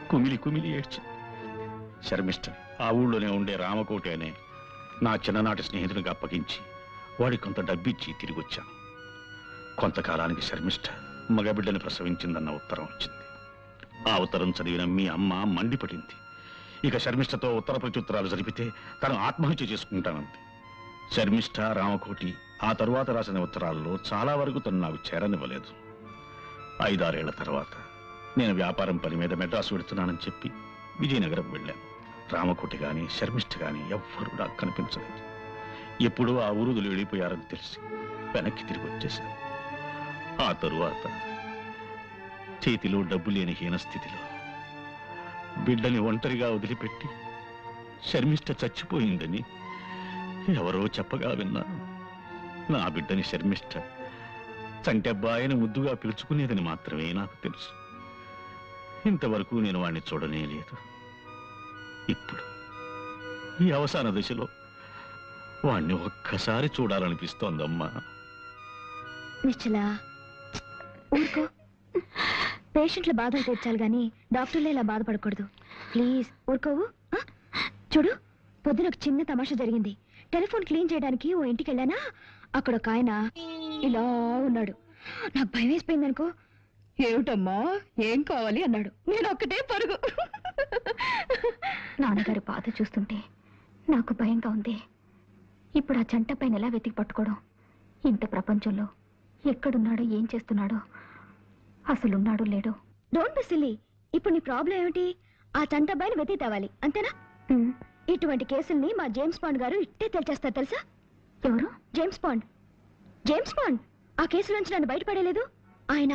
కుమిలి కుమిలి ఏడ్చింది. శర్మిష్ఠ ఆ ఊళ్ళోనే ఉండే రామకోటి అనే నా చిన్ననాటి స్నేహితునికి అప్పగించి వాడికి కొంత డబ్బిచ్చి తిరిగి వచ్చాను. కొంతకాలానికి శర్మిష్ఠ మగబిడ్డని ప్రసవించిందన్న ఉత్తరం వచ్చింది. ఆ ఉత్తరం చదివిన మీ అమ్మ మండిపడింది. ఇక శర్మిష్ఠతో ఉత్తర ప్రత్యుత్తరాలు జరిపితే తను ఆత్మహత్య చేసుకుంటానంది. శర్మిష్ఠ, రామకోటి ఆ తరువాత రాసిన ఉత్తరాల్లో చాలా వరకు తను నాకు చేరనివ్వలేదు. 5-6 ఏళ్ల తర్వాత నేను వ్యాపారం పని మీద మెడ్రాసు వెడుతున్నానని చెప్పి విజయనగరం వెళ్ళాను. రామకోటి గాని శర్మిష్ఠ గాని ఎవ్వరూ నాకు కనిపించలేదు. ఎప్పుడూ ఆ ఊరుదులు వెళ్ళిపోయారని తెలిసి వెనక్కి తిరిగి వచ్చేశాను. ఆ తరువాత చేతిలో డబ్బు లేని హీన స్థితిలో బిడ్డని ఒంటరిగా వదిలిపెట్టి శర్మిష్ఠ చచ్చిపోయిందని ఎవరో చెప్పగా విన్నాను. నా బిడ్డని శర్మిష్ఠ చంటెబ్బాయిని ముద్దుగా పిలుచుకునేదని మాత్రమే నాకు తెలుసు. ఇంతవరకు నేను వాణ్ణి చూడనే లేదు. ఇప్పుడు ఈ అవసాన దశలో వాణ్ణి ఒక్కసారి చూడాలనిపిస్తోందమ్మా. నిశ్చలా, ఊరుకో. పేషెంట్ల బాధలు తీర్చాలి గాని డాక్టర్లే ఇలా బాధపడకూడదు. ప్లీజ్ ఊరుకోవు. చూడు, పొద్దున ఒక చిన్న తమాషా జరిగింది. టెలిఫోన్ క్లీన్ చేయడానికి ఓ ఇంటికి వెళ్ళానా, అక్కడ ఒక ఆయన ఇలా ఉన్నాడు. నాకు భయం వేసిపోయింది అనుకో. ఏమిటమ్మా, ఏం కావాలి అన్నాడు. నేను ఒక్కటే పరుగు. నాన్నగారి బాధ చూస్తుంటే నాకు భయంగా ఉంది. ఇప్పుడు ఆ జంట పైన ఎలా వెతికి పట్టుకోవడం? ఇంత ప్రపంచంలో ఎక్కడున్నాడో, ఏం చేస్తున్నాడో, అసలున్నాడో లేడో. Don't be silly. ఇప్పుడు నీ ప్రాబ్లం ఏమిటి? ఆ చంటబ్బాయిని వెతికి తేవాలి, అంతేనా? ఇటువంటి కేసుల్ని మా జేమ్స్ బాండ్ గారు ఇట్టే తెల్చేస్తారు తెలుసా? ఎవరు? James bond. జేమ్స్ బాండ్ ఆ కేసు నుంచి నన్ను బయటపడేలేదు. ఆయన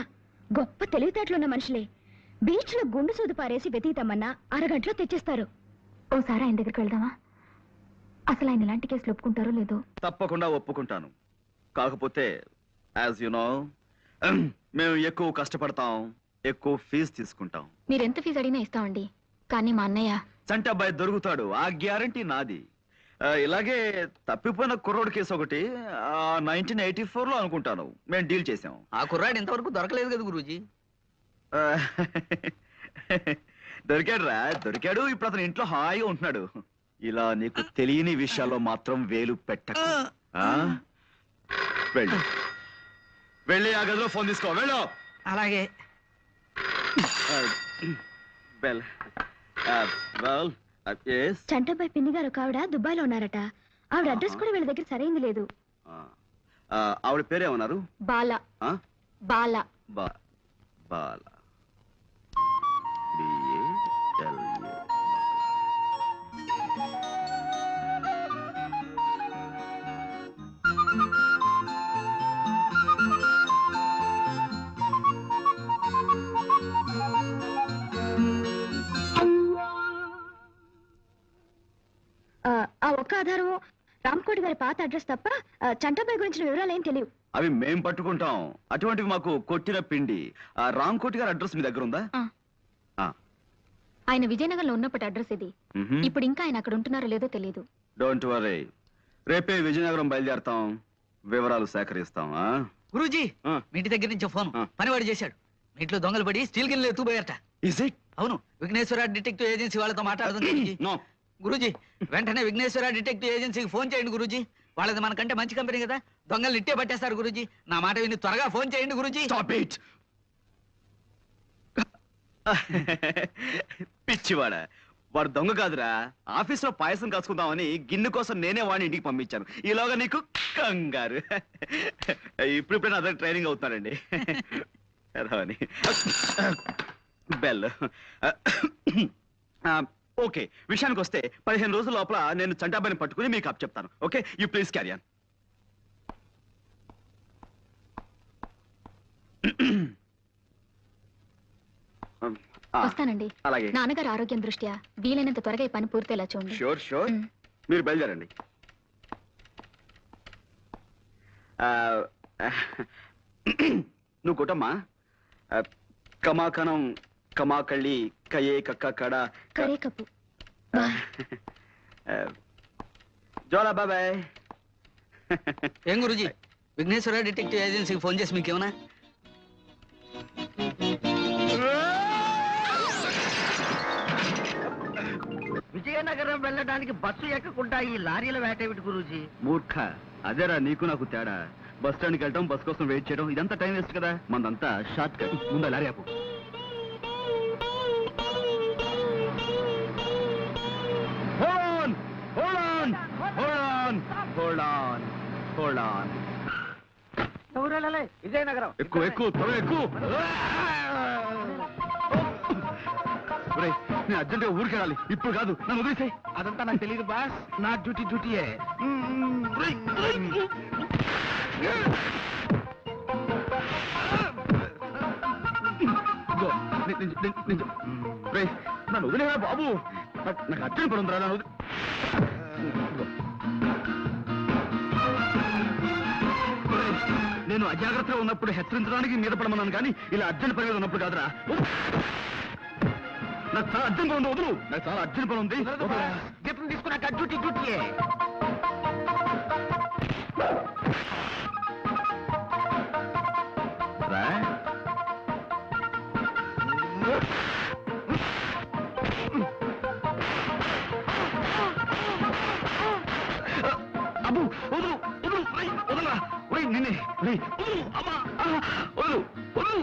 గొప్ప తెలివితేటలున్న మనుషులే. బీచ్ లో గుండు సూది పారేసి వెతికితామన్నా అరగంటలో తెచ్చేస్తారు. ఓసారి ఆయన దగ్గరికి వెళ్దామా? అసలు ఆయన ఇలాంటి కేసులు ఒప్పుకుంటారో లేదో. తప్పకుండా ఒప్పుకుంటాను. కాకపోతే యాజ్ యు నో, మేము ఎక్కువ కష్టపడతాం, ఎక్కువ ఫీజు తీసుకుంటాం. మీరెంత ఫీజు అడిగినా ఇస్తామండి. కానీ మా అన్నయ్య చంటబ్బాయి దొరుకుతాడు, ఆ గ్యారంటీ నాది. ఇలాగే తప్పిపోయిన కుర్రోడ్ కేసు ఒకటి 1984లో అనుకుంటాను మేము డీల్ చేసాం. ఆ కుర్రాడు ఇంతవరకు దొరకలేదు కదా గురూజీ. ఆ, దొరికాడు. ఇప్పుడు అతను ఇంట్లో హాయిగా ఉంటున్నాడు. ఇలా నీకు తెలియని విషయాల్లో మాత్రం వేలు పెట్టకు. వెళ్ళి ఆ గదిలో ఫోన్ తీసుకో. వెళ్ళు. అలాగే. చంటబాయ్ పిన్ని గారు ఒక ఆవిడ దుబాయ్లో ఉన్నారట. ఆవిడ అడ్రస్ కూడా వీళ్ళ దగ్గర సరైంది లేదు. ఆవిడ పేరేమన్నారు? బాల. ఆ? బాల. బాల. BALA. ఆ ఒక్క ఆధారం రామ్కోటి గారి పాత అడ్రస్ తప్ప చంటబాయ్ గురించిన వివరాలు ఏం తెలియవు. అవి మేం పట్టుకుంటాం. అటువంటివి మాకు కొట్టిన పిండి. ఆ రామ్కోటి గారి అడ్రస్ మీ దగ్గర ఉందా? ఆయన విజయనగరంలో ఉన్నప్పటి అడ్రస్ ఇది. ఇప్పుడు ఇంకా ఆయన అక్కడ ఉంటున్నారో లేదో తెలియదు. డోంట్ వరీ, రేపే విజయనగరం బయలుదేరతాం. వివరాలు సేకరిస్తాం. గురూజీ, మీ ఇంటి దగ్గర నుంచి ఫోన్ పనివాడు చేశాడు. మీ ఇంట్లో దొంగలు పడి స్టీల్ గిన్నెలు ఎత్తుపోయారట. Is it? అవును, విఘ్నేశ్వర డిటెక్టివ్ ఏజెన్సీ వాళ్ళతో మాట్లాడుతుంది. గురూజీ, వెంటనే విఘ్నేశ్వర డిటెక్టివ్ ఏజెన్సీకి ఫోన్ చేయండి గురూజీ. వాళ్ళది మనకంటే మంచి కంపెనీ కదా, దొంగలు ఇట్టే పట్టేస్తారు గురూజీ. నా మాట విని త్వరగా ఫోన్ చేయండి గురూజీ. పిచ్చివాడ, వాడు దొంగ కాదురా. ఆఫీసులో పాయసం కాసుకుందామని గిన్నె కోసం నేనే వాడిని ఇంటికి పంపించాను. ఈలోగా నీకు కంగారు. ఇప్పుడు నా దగ్గర ట్రైనింగ్ అవుతున్నానండి. బెల్. ఓకే, విషయానికి వస్తే 15 రోజుల లోపల నేను చంటాబాయిని పట్టుకుని మీకు అప్ చెప్తాను. Okay, you please carry on. వస్తానండి. అలాగే. నాన్నగారు ఆరోగ్యం దృష్ట్యా వీలైనంత త్వరగా ఈ పని పూర్తేలా చూడండి. Sure sure. మీరు బయలుదేరండి. నువ్వు కొట్టమ్మా. కమాకణం కమాకళ్ళి కయే కక్క కడ కరే కప్పు. జోలా బాబాయ్. ఏం గురూజీ, విఘ్నేశ్వర డిటెక్టివ్ ఏజెన్సీకి ఫోన్ చేసి మీకేమన్నా? విజయనగరం వెళ్ళడానికి బస్సు ఎక్కకుండా ఈ లారీల వేటేమిటి గురూజీ? మూర్ఖ, అదేరా నీకు నాకు తేడా. బస్ స్టాండ్కి వెళ్ళటం, బస్ కోసం వెయిట్ చేయడం, ఇదంతా టైం వేస్ట్ కదా. మనదంతా షార్ట్ కట్. ముందు లారీ ఆపు. విజయనగరం. ఎక్కువ ఎక్కువ త్వరగా ఎక్కువ. నేను అర్జెంటుగా ఊరికి వెళ్ళాలి. ఇప్పుడు కాదు, నన్ను వదిలేసాయి. అదంతా నాకు తెలియదు బాస్. నా డ్యూటీయే. నన్ను వదిలేరా బాబు. నాకు అర్జెంట్ పని ఉందిరా. నేను అజాగ్రత్తగా ఉన్నప్పుడు హెచ్చరించడానికి మీద పడమన్నాను, కానీ ఇలా అర్జెంట్ పని మీద ఉన్నప్పుడు కాదురా. నాకు చాలా అర్జెంట్ పని ఉంది, వదులు. నాకు చాలా అర్జెంట్ పని ఉంది. జీతం తీసుకున్నాక డ్యూటీయే. అబ్బు, వదులు వదులు. వదలరా నిన్నే. వదులు అమ్మా. వదులు వదులు.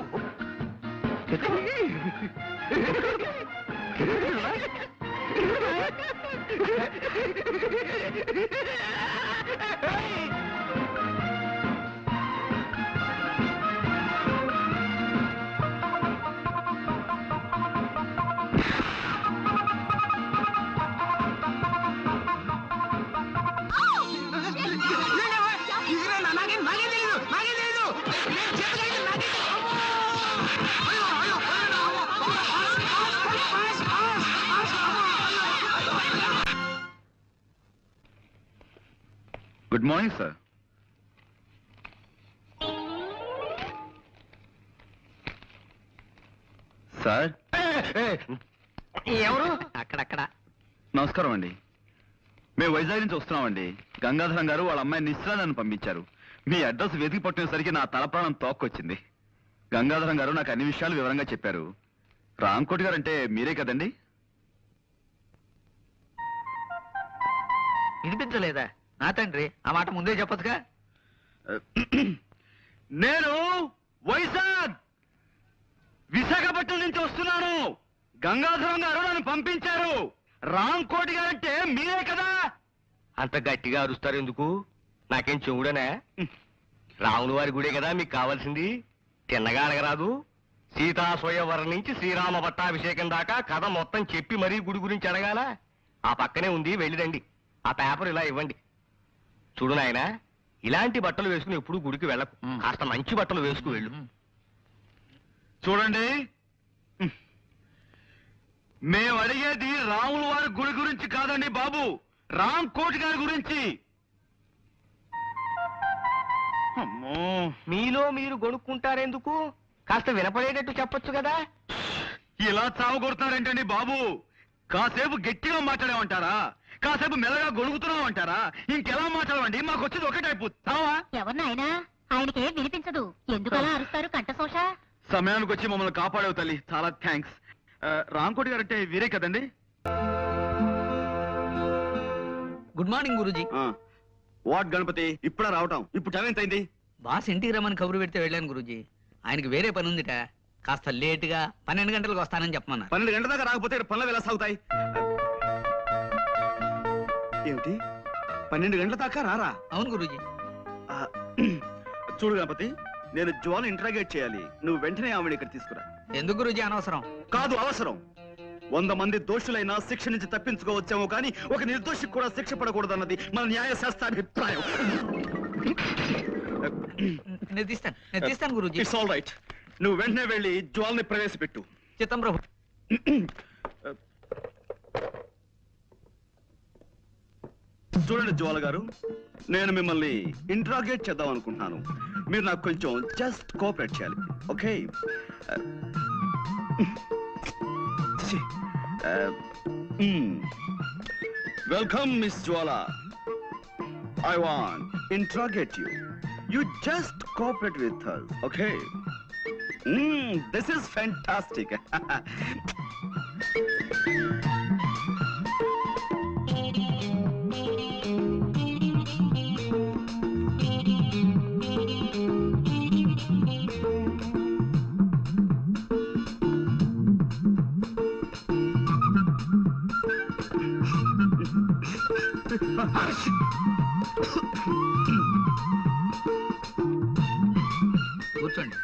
Good morning sir. సార్ ఎవరు? అక్కడక్కడ. నమస్కారం అండి. మేము వైజాగ్ నుంచి వస్తున్నామండి. గంగాధరం గారు వాళ్ళ అమ్మాయి నిశ్చల నన్ను పంపించారు. మీ అడ్రస్ వెతికి పట్టినసరికి నా తలప్రాణం తోక్కొచ్చింది. గంగాధరం గారు నాకు అన్ని విషయాలు వివరంగా చెప్పారు. రాంకోటి గారు అంటే మీరే కదండి? వినిపించలేదా నా తండ్రి? ఆ మాట ముందే చెప్పొచ్చుగా. నేను విశాఖపట్నం నుంచి వస్తున్నాను. గంగాధరం గారు నన్ను పంపించారు. రాంకోటి గారు అంటే మీరే కదా? అంత గట్టిగా అరుస్తారు ఎందుకు? నాకేం చెవుడనా? రాముల వారి గుడే కదా మీకు కావాల్సింది. తిన్నగా అడగరాదు. సీతా స్వయంవరం నుంచి శ్రీరామ పట్టాభిషేకం దాకా కథ మొత్తం చెప్పి మరీ గుడి గురించి అడగాల. ఆ పక్కనే ఉంది, వెళ్ళిరండి. ఆ పేపర్ ఇలా ఇవ్వండి. చూడు నాయన, ఇలాంటి బట్టలు వేసుకుని ఎప్పుడు గుడికి వెళ్ళకు. కాస్త మంచి బట్టలు వేసుకు వెళ్ళు. చూడండి, మేము అడిగేది రాముల వారి గుడి గురించి కాదండి బాబు, రాంకోటి గారి గురించి. అమ్మో, మీలో మీరు గొనుక్కుంటారెందుకు? కాస్త వినపడేటట్టు చెప్పొచ్చు కదా. ఇలా చావగొడతారేంటండి బాబు? కాసేపు గట్టిగా మాట్లాడేమంటారా? కాసేపు మెల్లగా గొడుగుతున్నామంటారా? ఇంకెలా మాట్లాడమండి? మాకు వచ్చేది ఒకటైపు చావా? ఎవరినైనా ఆయనకేం వినిపించదు. ఎందుకలా అరుస్తారు కంఠశోష? సమయానికి వచ్చి మమ్మల్ని కాపాడేవు తల్లి, చాలా థ్యాంక్స్. రాంకోటి గారు అంటే వీరే కదండి? Good morning Guruji. What Ganapati, ఇప్పుడా రావటం? ఇప్పుడు టైం ఎంత అయింది? బాస్ ఇంటికి రమ్మని కబురు పెడితే వెళ్ళాను గురూజీ. ఆయనకి వేరే పని ఉందిట. కాస్త లేటుగా 12 గంటలకు వస్తానని చెప్పమన్నారు. 12 గంటల దాకా రాకపోతే పనులు ఎలా సాగుతాయి? ఏమిటి, 12 గంటల దాకా రారా? అవును గురూజీ. చూడు గణపతి, నేను జ్వాలను ఇంట్రాగేట్ చేయాలి. నువ్వు వెంటనే ఆవిడ ఇక్కడ తీసుకురా. ఎందుకు గురూజీ అనవసరం? కాదు, అవసరం. 100 మంది దోషులైనా శిక్ష నుంచి తప్పించుకోవచ్చామో కానీ ఒక నిర్దోషికి కూడా శిక్ష పడకూడదన్నది మన న్యాయశాస్త్ర అభిప్రాయం. నేను తీస్తాను గురూజీ. It's all right. నువ్వు వెంటనే వెళ్ళి జ్వాల్ని ప్రవేశపెట్టు. చిత్తం ప్రభు. చూడండి జ్వాల గారు, నేను మిమ్మల్ని ఇంట్రాగేట్ చేద్దాం అనుకుంటున్నాను. మీరు నాకు కొంచెం జస్ట్ కోఆపరేట్ చేయాలి, okay? Welcome miss Jwala. I want interrogate you. You just cooperate with us, okay? This is fantastic. కూర్చోండి.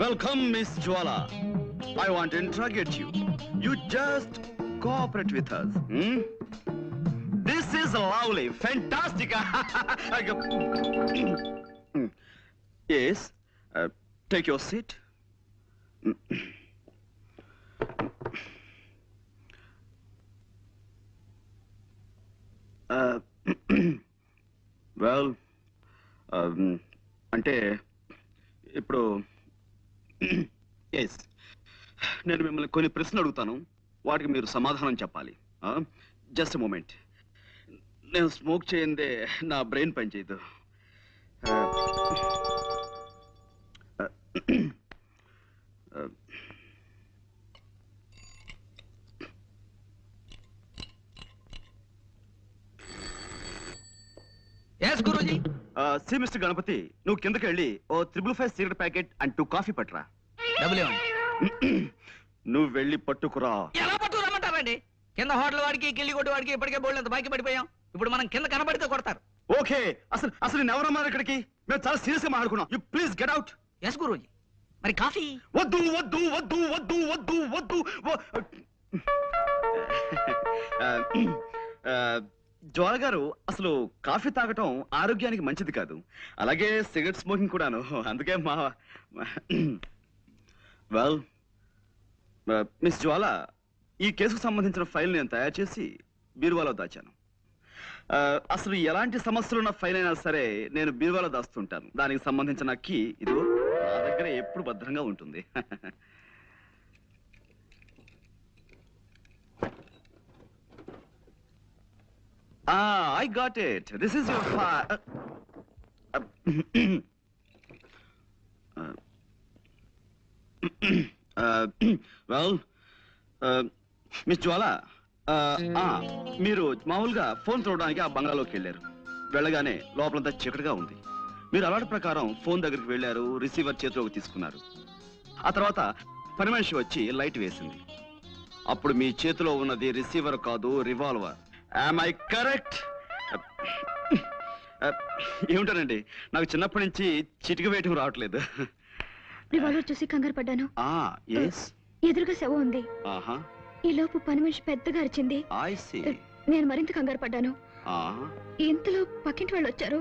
Welcome, Miss Jwala. I want to interrogate you. You just cooperate with us. This is lovely, fantastic. Yes, take your seat. Well, అంటే ఇప్పుడు yes, నేను మిమ్మల్ని కొన్ని ప్రశ్నలు అడుగుతాను, వాటికి మీరు సమాధానం చెప్పాలి. Just moment. నేను స్మోక్ చేయందే నా బ్రెయిన్ పనిచేయదు. సి మిస్టర్ గణపతి, నువ్వు కిందకి వెళ్ళి ఓ 555 సిగరెట్ ప్యాకెట్ అండ్ 2 కాఫీ పట్టురా. డబ్బులు ఇవ్వండి. నువ్వు వెళ్ళి పట్టుకురా. ఎలా పట్టుకురమ్మంటారండి? కింద హోటల్ వాడికి కిల్లి కొట్టు వాడికి ఇప్పటికే బోల్డ్ అంత బాకీ పడిపోయాం. ఇప్పుడు మనం కింద కనబడితే కొడతారు. ఓకే, అసలు నేను ఎవరన్నారు ఇక్కడికి? మేము చాలా సీరియస్ గా మాట్లాడుకున్నాం. You please get out. Yes Guruji. మరి కాఫీ? వద్దు వద్దు వద్దు వద్దు వద్దు వద్దు. జ్వాల గారు, అసలు కాఫీ తాగటం ఆరోగ్యానికి మంచిది కాదు. అలాగే సిగరెట్ స్మోకింగ్ కూడాను. అందుకే వెల్ మిస్ జ్వాల, ఈ కేసుకు సంబంధించిన ఫైల్ నేను తయారు చేసి బీరువాలో దాచాను. అసలు ఎలాంటి సమస్యలున్న ఫైల్ అయినా సరే నేను బీరువాలో దాస్తుంటాను. దానికి సంబంధించిన కీ ఇదిగో నా దగ్గర ఎప్పుడు భద్రంగా ఉంటుంది. I got it. This is your file. Well, miss Jwala, మీరు మామూలుగా ఫోన్ చూడడానికి ఆ బంగ్లాలోకి వెళ్ళారు. వెళ్ళగానే లోపలంతా చీకటిగా ఉంది. మీరు అలవాటు ప్రకారం ఫోన్ దగ్గరికి వెళ్ళారు, రిసీవర్ చేతిలోకి తీసుకున్నారు. ఆ తర్వాత పని మనిషి వచ్చి లైట్ వేసింది. అప్పుడు మీ చేతిలో ఉన్నది రిసీవర్ కాదు, రివాల్వర్. Am I correct? ఏమిటానండి, నాకు చిన్నప్పటి నుంచి చిటిక వేయటం రావట్లేదు. రివాల్వర్ చూసి కంగారు పడ్డాను. ఎదురుగా శవం ఉంది. ఈ లోపు పని మనిషి పెద్దగా అరిచింది. నేను మరింత కంగారు పడ్డాను. ఇంతలో పక్కింటి వాళ్ళు వచ్చారు.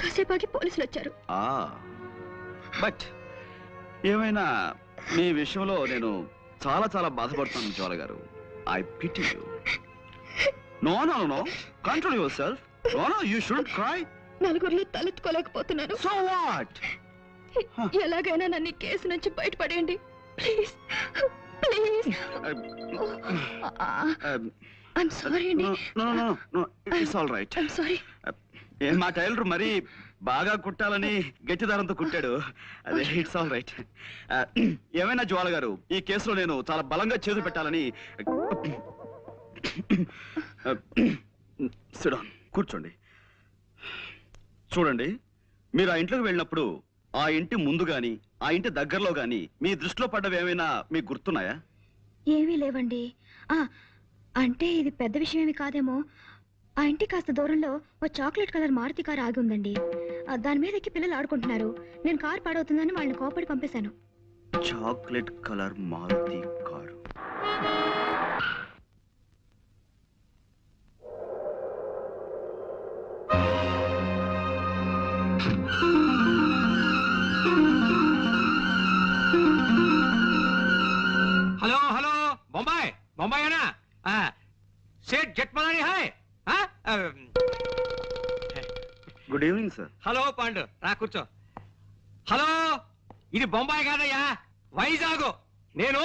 కాసేపాకి పోలీసులు వచ్చారు. బట్ ఏమైనా మీ విషయంలో నేను చాలా చాలా బాధపడుతున్నాను జ్వాల గారు. I pity you. No, control yourself. No, you shouldn't cry. నలుగురిలో తలెత్తుకోలేకపోతున్నాను. So what? ఎలాగైనా నన్ను ఈ కేసు నుంచి బయటపడేయండి ప్లీజ్. I'm sorry అండి. No, it's all right. I'm sorry. మా టైలర్ మరీ బాగా కుట్టాలని గట్టి దారంతో కుట్టాడు. అదే, ఇట్స్ ఆల్ రైట్. ఏమైనా జ్వాల గారు, ఈ కేసులో నేను చాలా బలంగా చేతులు పెట్టాలని. కూర్చోండి. చూడండి, మీరు ఆ ఇంట్లోకి వెళ్ళినప్పుడు ఆ ఇంటి ముందు గాని ఆ ఇంటి దగ్గరలో గాని మీ దృష్టిలో పడ్డవి ఏమైనా మీకు గుర్తున్నాయా? ఏమీ లేవండి. అంటే ఇది పెద్ద విషయం ఏమి కాదేమో. ఆ ఇంటి కాస్త దూరంలో ఓ చాక్లెట్ కలర్ మారుతి కారు ఆగి ఉందండి. దాని మీద ఎక్కి పిల్లలు ఆడుకుంటున్నారు. నేను కారు పాడవుతుందని వాళ్ళని కోపడి పంపేశాను. Chocolate colour Maruti car. Hello Bombay అనా? Seth Jethmalani hi. Good evening sir. Hello Pandu, రా కూర్చో. హలో, ఇది బొంబాయి కాదయ్యా, వైజాగ్. నేను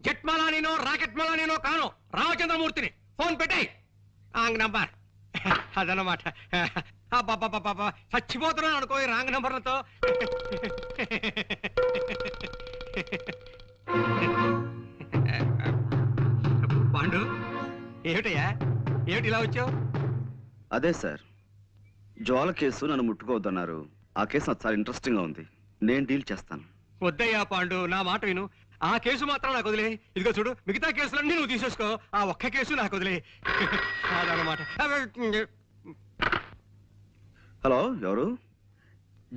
జట్మలానినో రాకెట్మలానినో కాను, రామచంద్రమూర్తిని. ఫోన్ పెట్టాయి రాంగ్ నంబర్. అదన్నమాట. చచ్చిపోతున్నాను అనుకో ఈ రాంగ్ నంబర్లతో. పాండు, ఏమిటయ్యా, ఏమిటి ఇలా వచ్చావు? అదే సార్, జ్వాల కేసు నన్ను ముట్టుకోవద్దన్నారు. ఆ కేసు నాకు చాలా ఇంట్రెస్టింగ్ గా ఉంది. నేను డీల్ చేస్తాను. వద్దయ్యా పాండు, నా మాట విను. ఆ కేసు మాత్రం నాకు వదిలే. ఇదిగో చూడు, మిగతా కేసులన్నీ నువ్వు తీసేసుకో. ఆ ఒక్క కేసు నాకు వదిలే. అదన్నమాట. హలో, ఎవరు?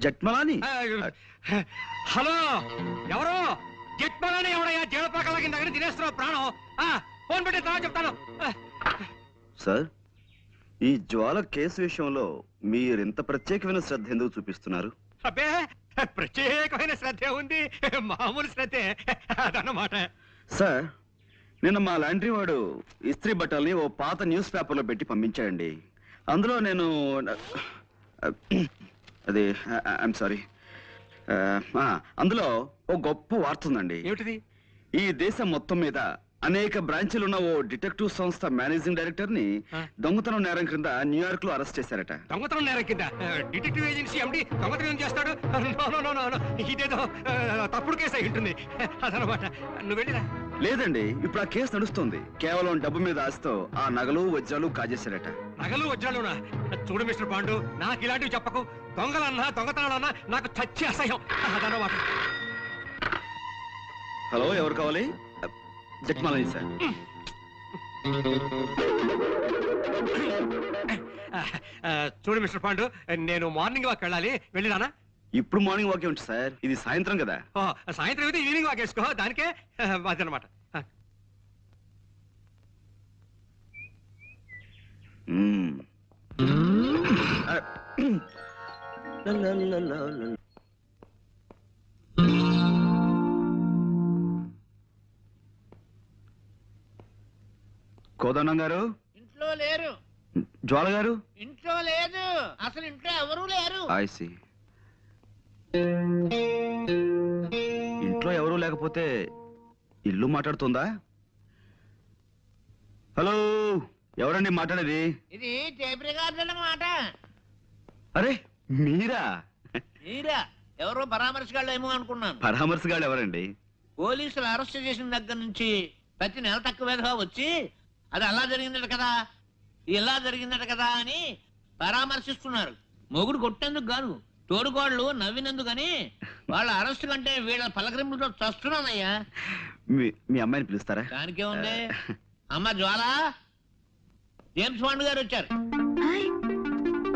జట్మలాని? హలో, ఎవరు? జట్మలాని ఎవడయ్యా? జీవపాకల కింద దగ్గర తినేస్తున్నావు ప్రాణం. ఫోన్ పెట్టే తర్వాత చెప్తాను. సార్, ఈ జ్వాల కేసు విషయంలో మీరెంత ప్రత్యేకమైన శ్రద్ధ ఎందుకు చూపిస్తున్నారు? అబ్బే, ప్రత్యేకమైన శ్రద్ధ ఉంది, మామూలు శ్రద్ధే. అదన్నమాట. సార్, నిన్న మా లాండ్రీ వాడు ఇస్త్రీ బట్టల్ని ఓ పాత న్యూస్ పేపర్లో పెట్టి పంపించాడండి. అందులో నేను అది ఐఎమ్ సారీ, అందులో ఓ గొప్ప వార్త ఉందండి. ఏమిటిది? ఈ దేశం మొత్తం మీద అనేక బ్రాంచీలున్న ఓ డిటెక్టివ్ సంస్థ మేనేజింగ్ డైరెక్టర్ ని దొంగతనం నేరం కింద న్యూయార్క్ లో అరెస్ట్ చేశారట. దొంగతనం నేరం కింద డిటెక్టివ్ ఏజెన్సీ ఎండి దొంగతనం ఏం చేస్తాడు? ఇదేదో తప్పుడు కేసు అయి ఉంటుంది. అదనమాట. నువ్వు వెళ్ళిరా. లేదండి, ఇప్పుడు ఆ కేసు నడుస్తుంది. కేవలం డబ్బు మీద ఆస్తో ఆ నగలు వజ్రాలు కాజేశారట. నగలు వజ్రాలునా? చూడు మిస్టర్ పాండు, నాకు ఇలాంటివి చెప్పకు. దొంగలన్నా దొంగతనాలన్నా నాకు చచ్చి అసహ్యం. అదనమాట. హలో, ఎవరు కావాలి? జట్మలాని సార్. చూడు మిస్టర్ పాండు, నేను మార్నింగ్ వాక్ వెళ్ళాలి. వెళ్ళిరానా? ఇప్పుడు మార్నింగ్ వాకే ఉంటుంది సార్, ఇది సాయంత్రం కదా. సాయంత్రం అయితే ఈవినింగ్ వాక్ వేసుకో. దానికే అదనమాట. కోదండం గారు, ఇంట్లో లేరు. జ్వాల గారు, ఇంట్లో లేదు. అసలు ఇంట్లో ఎవరూ లేరు. ఐసి. ఇంట్లో ఎవరూ లేకపోతే ఇల్లు మాట్లాడుతుందా? హలో, ఎవరండి మాట్లాడేది? ఇది టేప్ రికార్డు అన్నమాట. అరే మీరా? మీరా? ఎవరో పరామర్శగాళ్ళు ఏమో అనుకున్నాను. పరామర్శగాళ్ళు ఎవరండి? పోలీసులు అరెస్ట్ చేసిన దగ్గర నుంచి ప్రతి నెల తక్కువగా వచ్చి అది అలా జరిగిందట కదా, ఇలా జరిగిందట కదా అని పరామర్శిస్తున్నారు. మొగుడు కొట్టేందుకు కాదు, తోడుకోళ్ళు నవ్వినందుకని వాళ్ళ అరెస్ట్ కంటే వీళ్ళ పలకరింపులతో చస్తున్నానయ్యా. మీ అమ్మాయిని పిలుస్తారా? దానికే ఉంది. అమ్మ జ్వాల, జేమ్స్ బాండ్ గారు వచ్చారు.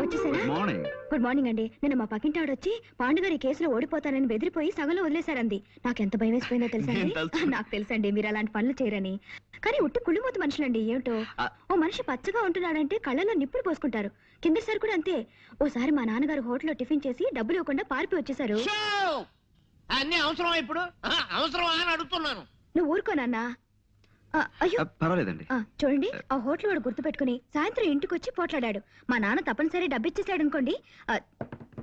వచ్చేసారా? మార్నింగ్. గుడ్ మార్నింగ్ అండి. నిన్న మా పక్కింటి ఆవిడ వచ్చి పాండుగారు ఈ కేసులో ఓడిపోతానని బెదిరిపోయి సగంలో వదిలేశారంది. నాకు ఎంత భయం వేసిపోయిందో తెలుసా? నాకు తెలుసండి మీరు అలాంటి పనులు చేయరని. కానీ ఉట్టి కుళ్ళిమూత మనుషులండి. ఏమిటో ఓ మనిషి పచ్చగా ఉంటున్నాడంటే కళ్ళలో నిప్పులు పోసుకుంటారు. కిందసారి కూడా అంతే. ఓసారి మా నాన్నగారు హోటల్లో టిఫిన్ చేసి డబ్బులు ఇవ్వకుండా పారిపోయి వచ్చేసారు. అన్ని అవసరం ఇప్పుడు అవసరమా అని అడుగుతున్నాను. నువ్వు ఊరుకోనన్నా. అయ్యో పర్వాలేదండి. చూడండి, ఆ హోటల్ వాడు గుర్తు పెట్టుకుని సాయంత్రం ఇంటికి వచ్చి పోట్లాడాడు. మా నాన్న తప్పనిసరి డబ్బు ఇచ్చేసాడు అనుకోండి.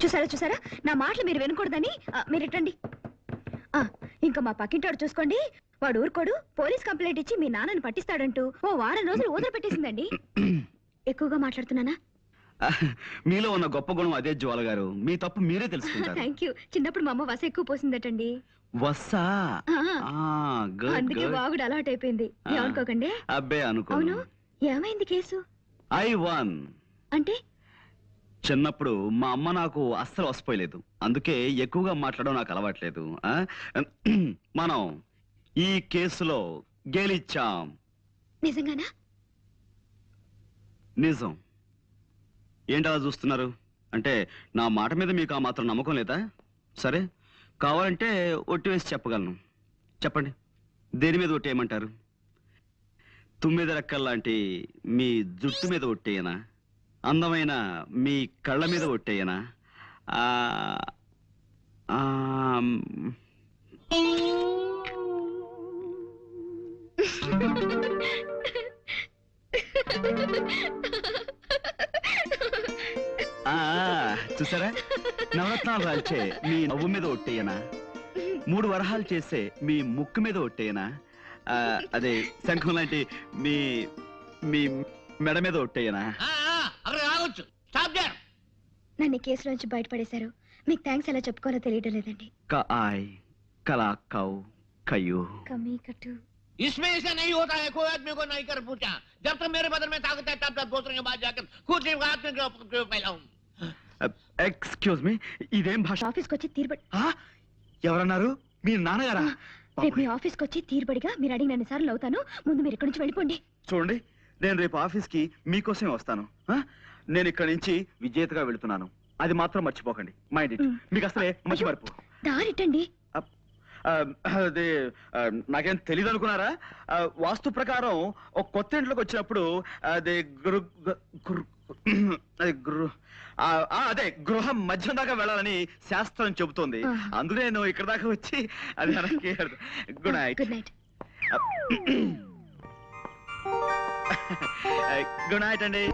చూసారా నా మాటలు మీరు వినకూడదని మీరు ఇట్టండి. ఇంకా మా పక్కింటోడు చూసుకోండి, వాడు ఊరుకోడు. పోలీస్ కంప్లైంట్ ఇచ్చి మీ నాన్నని పట్టిస్తాడంటూ ఓ వారం రోజులు ఊదర పెట్టేసిందండి. ఎక్కువగా మాట్లాడుతున్నానా? మీలో ఉన్న గొప్ప గుణం అదే జ్వాల గారు. మీ తప్పు మీరే తెలుసుకుంటారు. Thank you. చిన్నప్పుడు మా అమ్మ వస ఎక్కువ పోసిందటండి. వస్సా? అందుకే బాగుడు అలవాటు అయిపోయింది. ఏమనుకోకండి. అబ్బే అనుకో. అవును, ఏమైంది కేసు? I one. అంటే చిన్నప్పుడు మా అమ్మ నాకు అస్సలు వసిపోయలేదు. అందుకే ఎక్కువగా మాట్లాడడం నాకు అలవాట్లేదు. మనం ఈ కేసులో గెలిచాం. నిజంగానా? నిజం. ఏంటలా చూస్తున్నారు? అంటే నా మాట మీద మీకు ఆ మాత్రం నమ్మకం లేదా? సరే, కావాలంటే ఒట్టి వేసి చెప్పగలను. చెప్పండి, దేని మీద ఒట్టేయమంటారు? తుమ్మిద రెక్కల్లాంటి మీ జుట్టు మీద ఒట్టేయనా? అందమైన మీ కళ్ళ మీద ఒట్టేయనా? చూసారా, నవరత్నాలు రాల్చే మీ నవ్వు మీద ఒట్టేయనా? 3 వరహాలు చేసే మీ ముక్కు మీద ఒట్టేయనా? అదే శంఖం లాంటి మీ మీ మెడ మీద ఒట్టేయనా? నన్ను ఈ కేసు నుంచి బయటపడేశారు. మీకు థ్యాంక్స్ ఎలా చెప్పుకోవాలో తెలియడం లేదండి. इसमें ऐसा नहीं होता है, कोई आदमी को नहीं कर पूछा। जब तक मेरे बदन में ताकत है तब तक दूसरे के बाद जाकर खुद ही हाथ में फैलाऊं। ఎక్స్క్యూజ్ మీ, ఇదేం భాష? ఆఫీస్కి వచ్చి తీరుబడి. ఎవరన్నారు? మీ నాన్నగారా? రేపు మీ ఆఫీస్కి వచ్చి తీరుబడిగా మీరు అడిగిన సార్లు అవుతాను. ముందు మీరు ఇక్కడి నుంచి వెళ్ళిపోండి. చూడండి, నేను రేపు ఆఫీస్కి మీకోసమే వస్తాను. నేను ఇక్కడి నుంచి విజేతగా వెళుతున్నాను. అది మాత్రం మర్చిపోకండి. Mind it. మీకు అసలే మంచి మర్పు. దారిటండి. అదే నాకేం తెలియదు అనుకున్నారా? వాస్తు ప్రకారం ఒక కొత్త ఇంట్లోకి వచ్చినప్పుడు అదే అదే గృహం మధ్యం దాకా వెళ్ళాలని శాస్త్రం చెబుతోంది. అందుకే నేను ఇక్కడ దాకా వచ్చి అది good night. Good night. Good night అండి.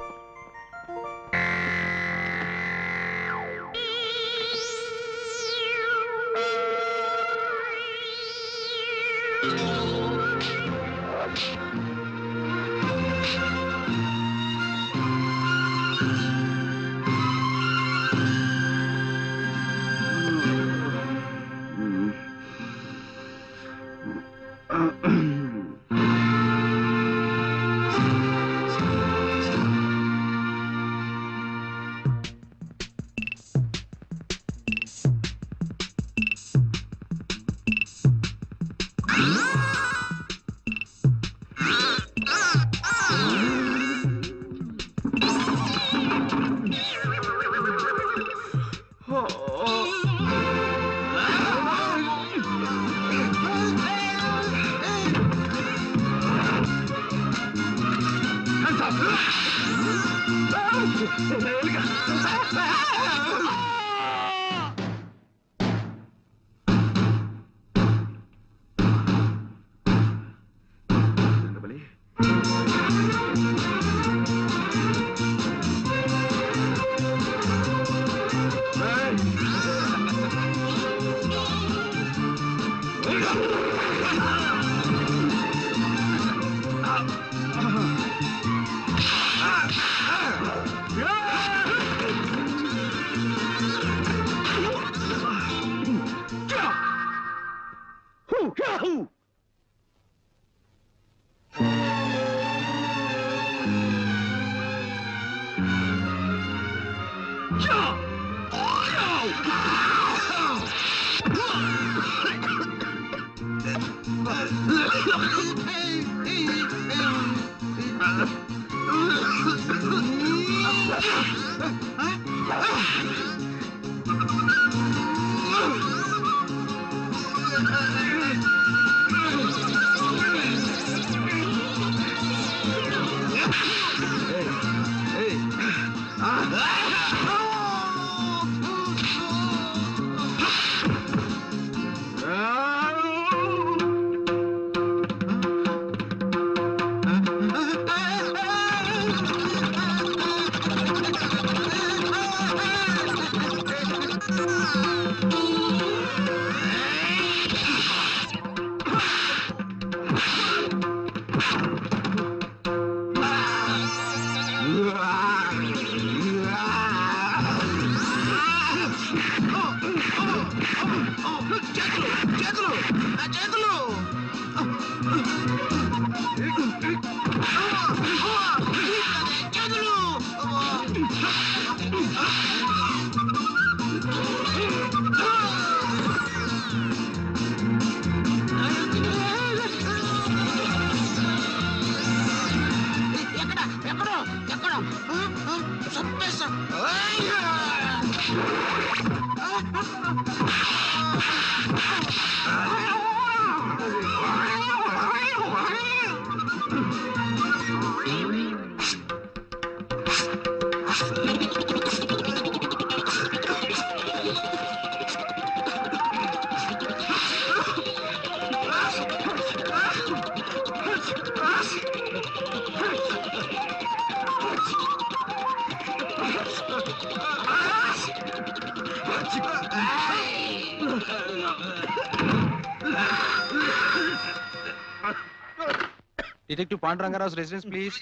Detective Pandurangarao residence please.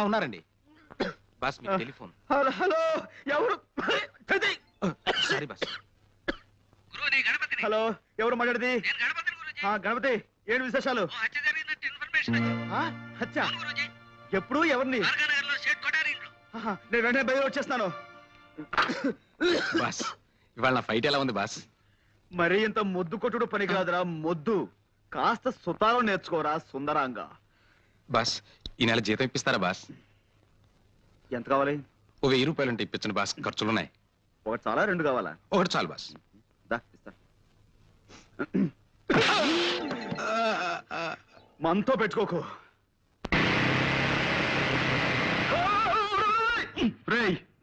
ఉన్నారండి. బాస్ మీ టెలిఫోన్. హలో ఎవరు? Sorry boss. హలో ఎవరు మాట్లాడేది? గణపతి ఏంటి విశేషాలు? హత్య ఎప్పుడు ఎవరిని? నేను వెంటనే బయలు వచ్చేస్తాను. బాస్ ఇవాళ నా ఫైట్ ఎలా ఉంది బాస్? మరీ ఇంత మొద్దు కొట్టుడు పనికిరాదురా మొద్దు. కాస్త సుతారం నేర్చుకోరా సుందరాంగా. బాస్ ఈ నెల జీతం ఇప్పిస్తారా బాస్? ఎంత కావాలి? ఓ 1000 రూపాయలు ఉంటే ఇప్పించండి బాస్, ఖర్చులున్నాయి. ఒకటి చాలా రెండు కావాలా? ఒకటి చాలు బాస్. మనతో పెట్టుకోకు.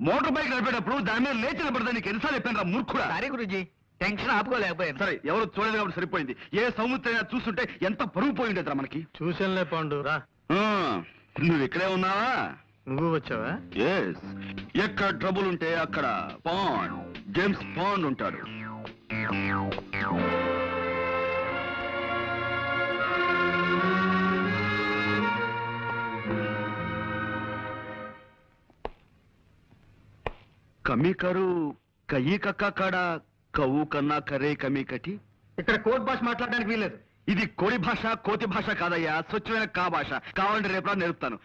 మోటార్ బైక్ నడిపేటప్పుడు దాని మీద లేచి నిలబడదా నీకు ఎన్నిసార్లు చెప్పాను రా మూర్ఖుడా? సారీ గురూజీ, టెన్షన్ ఆపుకోలేకపోయాను. సరే ఎవరు చూడలేదు కాబట్టి సరిపోయింది. ఏ సముద్రం చూస్తుంటే ఎంత పరుగు పోయి ఉండేదిరా మనకి. చూసానులే పాండు రా. నువ్వు ఇక్కడే ఉన్నావా? నువ్వు వచ్చావా? ఎస్. ఎక్కడ ట్రబుల్ ఉంటే అక్కడ పాండ్, జేమ్స్ పాండ్ ఉంటాడు. కమీ కరు కయ్యి కక్క కాడ కవ్వు కన్నా కర్రే కమీ కటి. ఇక్కడ కోర్ట్ భాష మాట్లాడడానికి వీలేదు. ఇది కోడి భాష కోతి భాష కాదయ్యా, స్వచ్ఛమైన కా భాష. కావాలంటే రేపు నేర్పుతాను.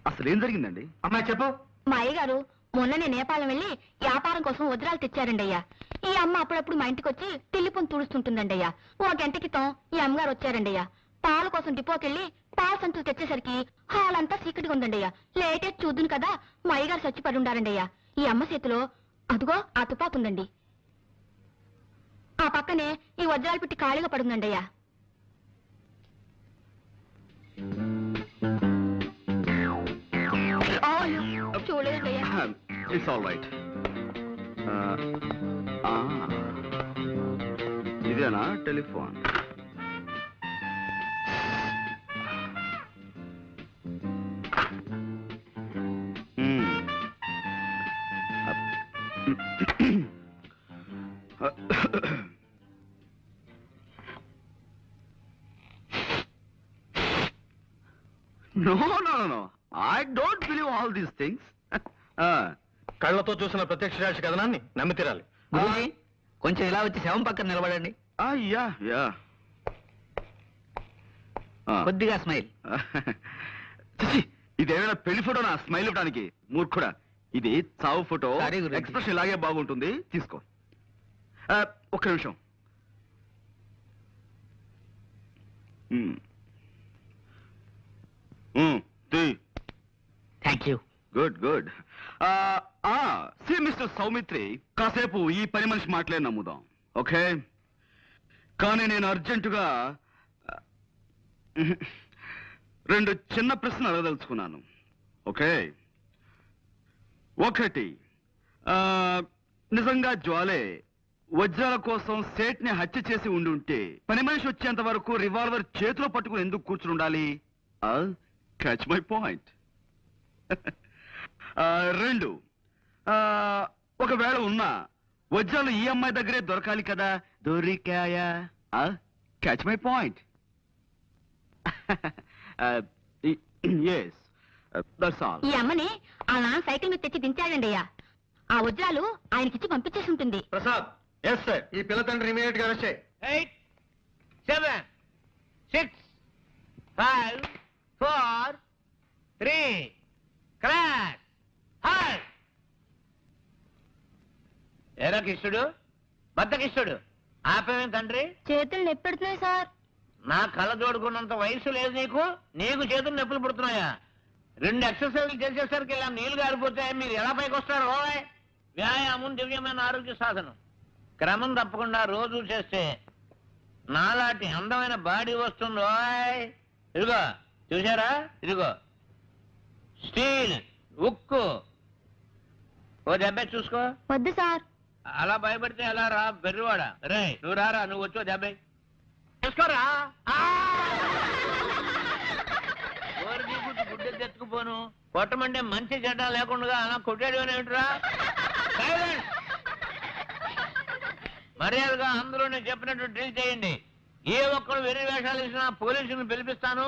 అసలు ఏం జరిగిందండి? అమ్మాయి చెప్పు. మా అయ్యగారు మొన్ననే నేపాళం వెళ్ళి వ్యాపారం కోసం వజ్రాలు తెచ్చారండి అయ్యా. ఈ అమ్మ అప్పుడప్పుడు మా ఇంటికి వచ్చి తిల్లిపొని తుడుస్తుంటుందండి అయ్యా. ఓ గంట క్రితం ఈ అమ్మగారు వచ్చారండి అయ్యా. పాల కోసం డిపోకెళ్ళి పాల సంచులు తెచ్చేసరికి హాల్ అంతా చీకటిగా ఉందండి అయ్యా. లేటెస్ట్ చూద్దును కదా మా అయ్యగారు చచ్చిపడి ఉండారండి అయ్యా. ఈ అమ్మ చేతిలో అదుగో ఆ తుపాకు ఉందండి. ఆ పక్కనే ఈ వజ్రాలు పెట్టి ఖాళీగా పడుందండి అయ్యా. చూడలేదండి అయ్యా. It's all right. ఇదేనా telephone? No no no I don't believe all these things. కళ్ళతో చూసిన ప్రత్యక్ష సాక్షి కథనాన్ని నమ్మి తీరాలి. గురూజీ, కొంచెం ఇలా వచ్చి శవం పక్కన నిలబడండి. యా యా కొద్దిగా స్మైల్. ఇదేమైనా పెళ్లి ఫోటో నా స్మైల్ ఇవ్వడానికి? మూర్ఖుడా, ఇది చావు ఫోటో. Sorry, గురూజీ. ఎక్స్ప్రెషన్ ఇలాగే బాగుంటుంది, తీసుకో. ఒక్క నిమిషం. Thank you. Good good. See mister Soumitri, కాసేపు ఈ పని మనిషి మాటలే నమ్ముదాం, ఓకే? కానీ నేను అర్జెంటుగా రెండు చిన్న ప్రశ్నలు అడగదలుచుకున్నాను, ఓకే? ఒకటి, నిజంగా జ్వాలే వజ్రాల కోసం సేట్ని హత్య చేసి ఉండి ఉంటే పని మనిషి వచ్చేంత వరకు రివాల్వర్ చేతిలో పట్టుకుని ఎందుకు కూర్చుని ఉండాలి? Catch my point. రెండు, ఒకవేళ ఉన్నా వజ్రాలు ఈ అమ్మాయి దగ్గరే దొరకాలి కదా, దొరికాయా? Catch my point. Yes, that's all. ఈ అమ్మని ఆ నాన్న సైకిల్ మీద తెచ్చి దించాడండి అయ్యా. ఆ వజ్రాలు ఆయనకిచ్చి పంపించేసి ఉంటుంది. ప్రసాద్. Yes sir. ఈ పిల్ల తండ్రి ఇమీడియట్ గా అరెస్ట్ చేయి. 8, 7, 6, 5, 4, 3, క్రాష్. హాయ్ ఎరా కిష్టుడు, భర్త కిష్టుడు, ఆపేమేం తండ్రి? చేతులు నొప్పెడుతున్నాయి సార్. నా కళ్ళ జోడుకున్నంత వయసు లేదు నీకు, నీకు చేతులు నొప్పులు పుడుతున్నాయా? 2 ఎక్సర్సైజ్లు చేసేసరికి ఇలా నీళ్లు గారిపోతాయి, మీరు ఎలా పైకి వస్తారు? ఓయ్, వ్యాయామం దివ్యమైన ఆరోగ్య సాధనం. క్రమం తప్పకుండా రోజు చేస్తే నాలాంటి అందమైన బాడీ వస్తుంది. ఓయ్, ఇదిగో చూసారా, ఇదిగో స్టీల్, ఉక్కు. ఓ దెబ్బ చూసుకో. వద్దు సార్. అలా భయపడితే ఎలా రా బెర్రివాడా? రే నువ్వు రారా, నువ్వు వచ్చో దెబ్బ చూసుకోరా. గుడ్డ తెచ్చుకుపోను, కొట్టమంటే మంచి చెడ్డ లేకుండా అలా కొట్టాడు ఏమిట్రా? మర్యాదగా అందరూ నేను చెప్పినట్టు డ్రిల్ చేయండి. ఏ ఒక్కరు వెర్రి వేషాలు ఇచ్చినా పోలీసులను పిలిపిస్తాను.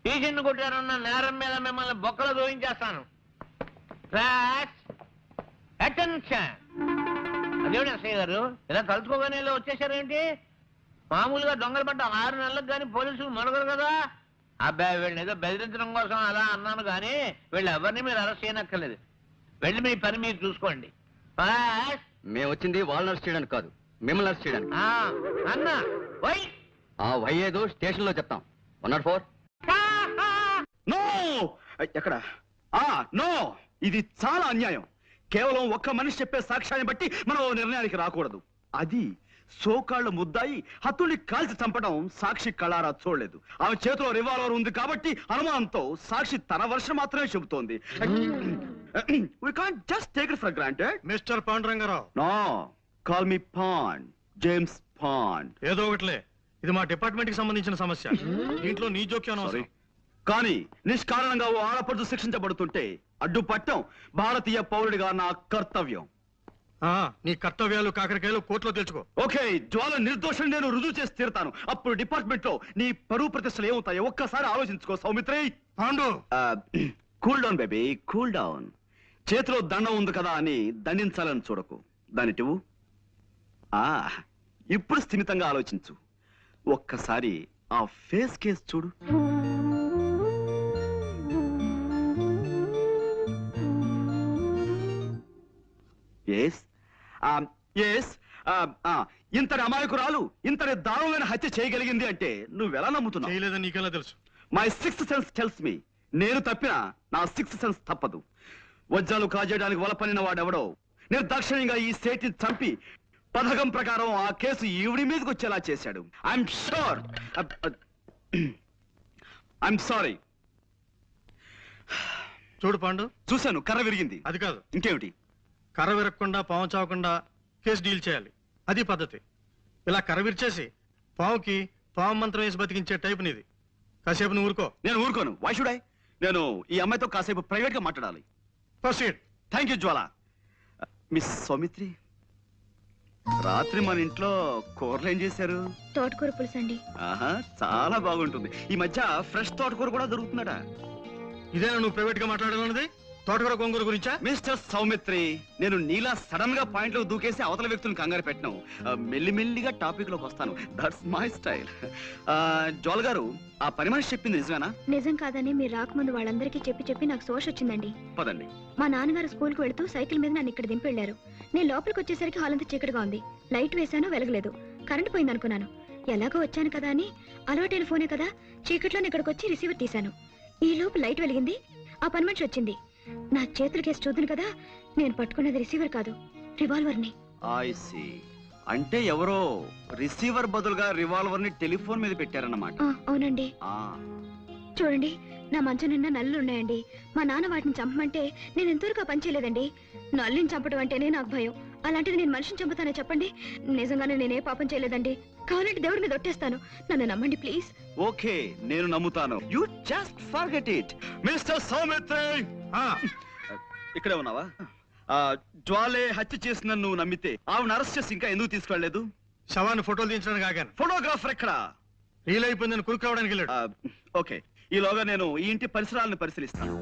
టీచర్ని కొట్టారన్న నేరం మీద మిమ్మల్ని బొక్కలు దోయించేస్తాను. అటెన్షన్. అదేమిటి అసయ్య గారు, ఇలా తలుచుకోగానే ఇలా వచ్చేసారేంటి? మామూలుగా దొంగలు పడ్డ 6 నెలలకు కానీ పోలీసులు మొదలగరు కదా. అబ్బాయి వీళ్ళని ఏదో బెదిరించడం కోసం అలా అన్నాను కానీ వీళ్ళు ఎవరిని మీరు అరెస్ట్ చేయనక్కర్లేదు. వెళ్ళి మీ పని మీరు చూసుకోండి. మేము వచ్చింది వాళ్ళని అరెస్ట్ చేయడానికి కాదు, మిమ్మల్ని అరెస్ట్ చేయడానికి. అన్న వై ఆ వై ఏదో స్టేషన్ లో చెప్తాం. 104. నో, ఎక్కడ? నో, ఇది చాలా అన్యాయం. కేవలం ఒక్క మనిషి చెప్పే సాక్ష్యాన్ని బట్టి మనం ఓ నిర్ణయానికి రాకూడదు. అది సోకాళ్ల ముద్దాయి హత్తుల్ని కాల్చి చంపడం సాక్షి కళారా చూడలేదు. ఆమె చేతిలో రివాల్వర్ ఉంది కాబట్టి అనుమానంతో సాక్షి తన వర్షం మాత్రమే చెబుతోంది. We can't just take it for granted. Mister Panduranga Rao. No, call me Pond, James Pond. ఏదో ఒకటిలే, ఇది మా డిపార్ట్మెంట్ కి సంబంధించిన సమస్య. దీంట్లో నీ జోక్యం Sorry. అవసరం. కానీ నిష్కారణంగా ఓ ఆడపడుచు శిక్షించబడుతుంటే అడ్డుపట్టం భారతీయ పౌరుడిగా నా కర్తవ్యం. నీ కర్తవ్యాలు కాకరకాయలు కోర్టులో తెలుసుకో. ఓకే, జ్వాల నిర్దోషం నేను రుజువు చేసి తీరుతాను. అప్పుడు డిపార్ట్మెంట్ లో నీ పరువు ప్రతిష్టలు ఏమవుతాయో ఒక్కసారి ఆలోచించుకో Saumitri. Pandu, cool down baby, cool down. చేతిలో దండం ఉంది కదా అని దండించాలని చూడకు. దానిటివు. ఇప్పుడు స్థిమితంగా ఆలోచించు. ఒక్కసారి ఆ ఫేస్ కేస్ చూడు. ఎస్ ఎస్, ఇంతటి అమాయకురాలు ఇంతటి దారుణమైన హత్య చేయగలిగింది అంటే నువ్వెలా నమ్ముతున్నావు? చేయలేదని నీకెలా తెలుసు? My sixth sense tells me. నేను తప్పినా నా సిక్స్త్ సెన్స్ తప్పదు. వజ్రాలు కాజేయడానికి వలపనిన వాడెవడో నిర్దాక్షిణ్యంగా ఈ సేట్ని చంపి పథకం ప్రకారం ఆ కేసు ఈవిడి మీదకి వచ్చేలా చేశాడు. I'm sure. I'm sorry. చూడు పాండు, చూశాను, కర్ర విరిగింది. అది కాదు, ఇంకేమిటి? కర్ర విరగకుండా పాము చావకుండా కేసు డీల్ చేయాలి. అది పద్ధతి. ఇలా కర్ర విరిచేసి పావుకి పాము మంత్రం వేసి బతికించే టైప్ నీది. కాసేపు నువ్వు ఊరుకో. నేను ఊరుకోను. Why should I? నేను ఈ అమ్మాయితో కాసేపు ప్రైవేట్ గా మాట్లాడాలి. Proceed. Thank you Jwala. Miss Soumitri, రాత్రి మన ఇంట్లో కూరలు ఏం చేశారు? తోటకూర పులుసు అండి. ఆహా, చాలా బాగుంటుంది. ఈ మధ్య ఫ్రెష్ తోటకూర కూడా దొరుకుతుందట. ఇదేనా నువ్వు ప్రైవేట్ గా మాట్లాడాలన్నది? తోటకూర గొంగూర గురించా? మిస్టర్ సౌమిత్రి, నేను నీలా సడన్ గా పాయింట్ లో దూకేసి అవతల వ్యక్తులను కంగారు పెట్టను. మెల్లిమెల్లిగా టాపిక్ లోకి వస్తాను. That's my style. జోల్ గారు, ఆ పని మనిషి చెప్పింది నిజమేనా? నిజం కాదని మీరు రాకముందు వాళ్ళందరికీ చెప్పి నాకు సోష్ వచ్చిందండి. పదండి. మా నాన్నగారు స్కూల్కి వెళుతూ సైకిల్ మీద నన్ను ఇక్కడ దింపి వెళ్ళారు. నేను లోపలికి వచ్చేసరికి హాల్ అంతా చీకటిగా ఉంది. లైట్ వేశాను, వెలగలేదు. కరెంట్ పోయిందనుకున్నాను. ఎలాగో వచ్చాను కదా అని అలవాటైన ఫోనే కదా, చీకట్లోనే ఇక్కడికి వచ్చి రిసీవర్ తీశాను. ఈ లోపు లైట్ వెలిగింది. ఆ పని మనిషి వచ్చింది. నా చేతులకేసి చూద్దును కదా, నేను పట్టుకున్నది రిసీవర్ కాదు, రివాల్వర్ ని. I see. అంటే ఎవరో రిసీవర్ బదులుగా రివాల్వర్ ని టెలిఫోన్ మీద పెట్టారన్నమాట. అవునండి. ఆ, చూడండి, నా మంచం నిండా నల్లులు ఉన్నాయండి. మా నాన్న వాటిని చంపమంటే నేను ఎంతవరకు ఆ పని చేయలేదండి. నల్లిని చంపడం అంటేనే నాకు భయం. అలాంటిది నేను మనిషిని చంపుతానే చెప్పండి? నిజంగానే నేనే పాపం చేయలేదండి. కావాలంటే దేవుడి మీద ఒట్టేస్తాను. నన్ను నమ్మండి ప్లీజ్. ఓకే, నేను నమ్ముతాను. You just forget it. Mister Saumitri, ఇక్కడే ఉన్నావా? జ్వాలే హత్య చేసిన నువ్వు నమ్మితే ఆవిడ అరెస్ట్ చేసి ఇంకా ఎందుకు తీసుకెళ్లలేదు? శవాన్ని ఫోటోలు తీయించడానికి ఆగాను. ఫోటోగ్రాఫర్ ఎక్కడ? రీల్ అయిపోయిందని కురుకు రావడానికి వెళ్ళాడు. ఓకే, ఈలోగా నేను ఈ ఇంటి పరిసరాలను పరిశీలిస్తాను.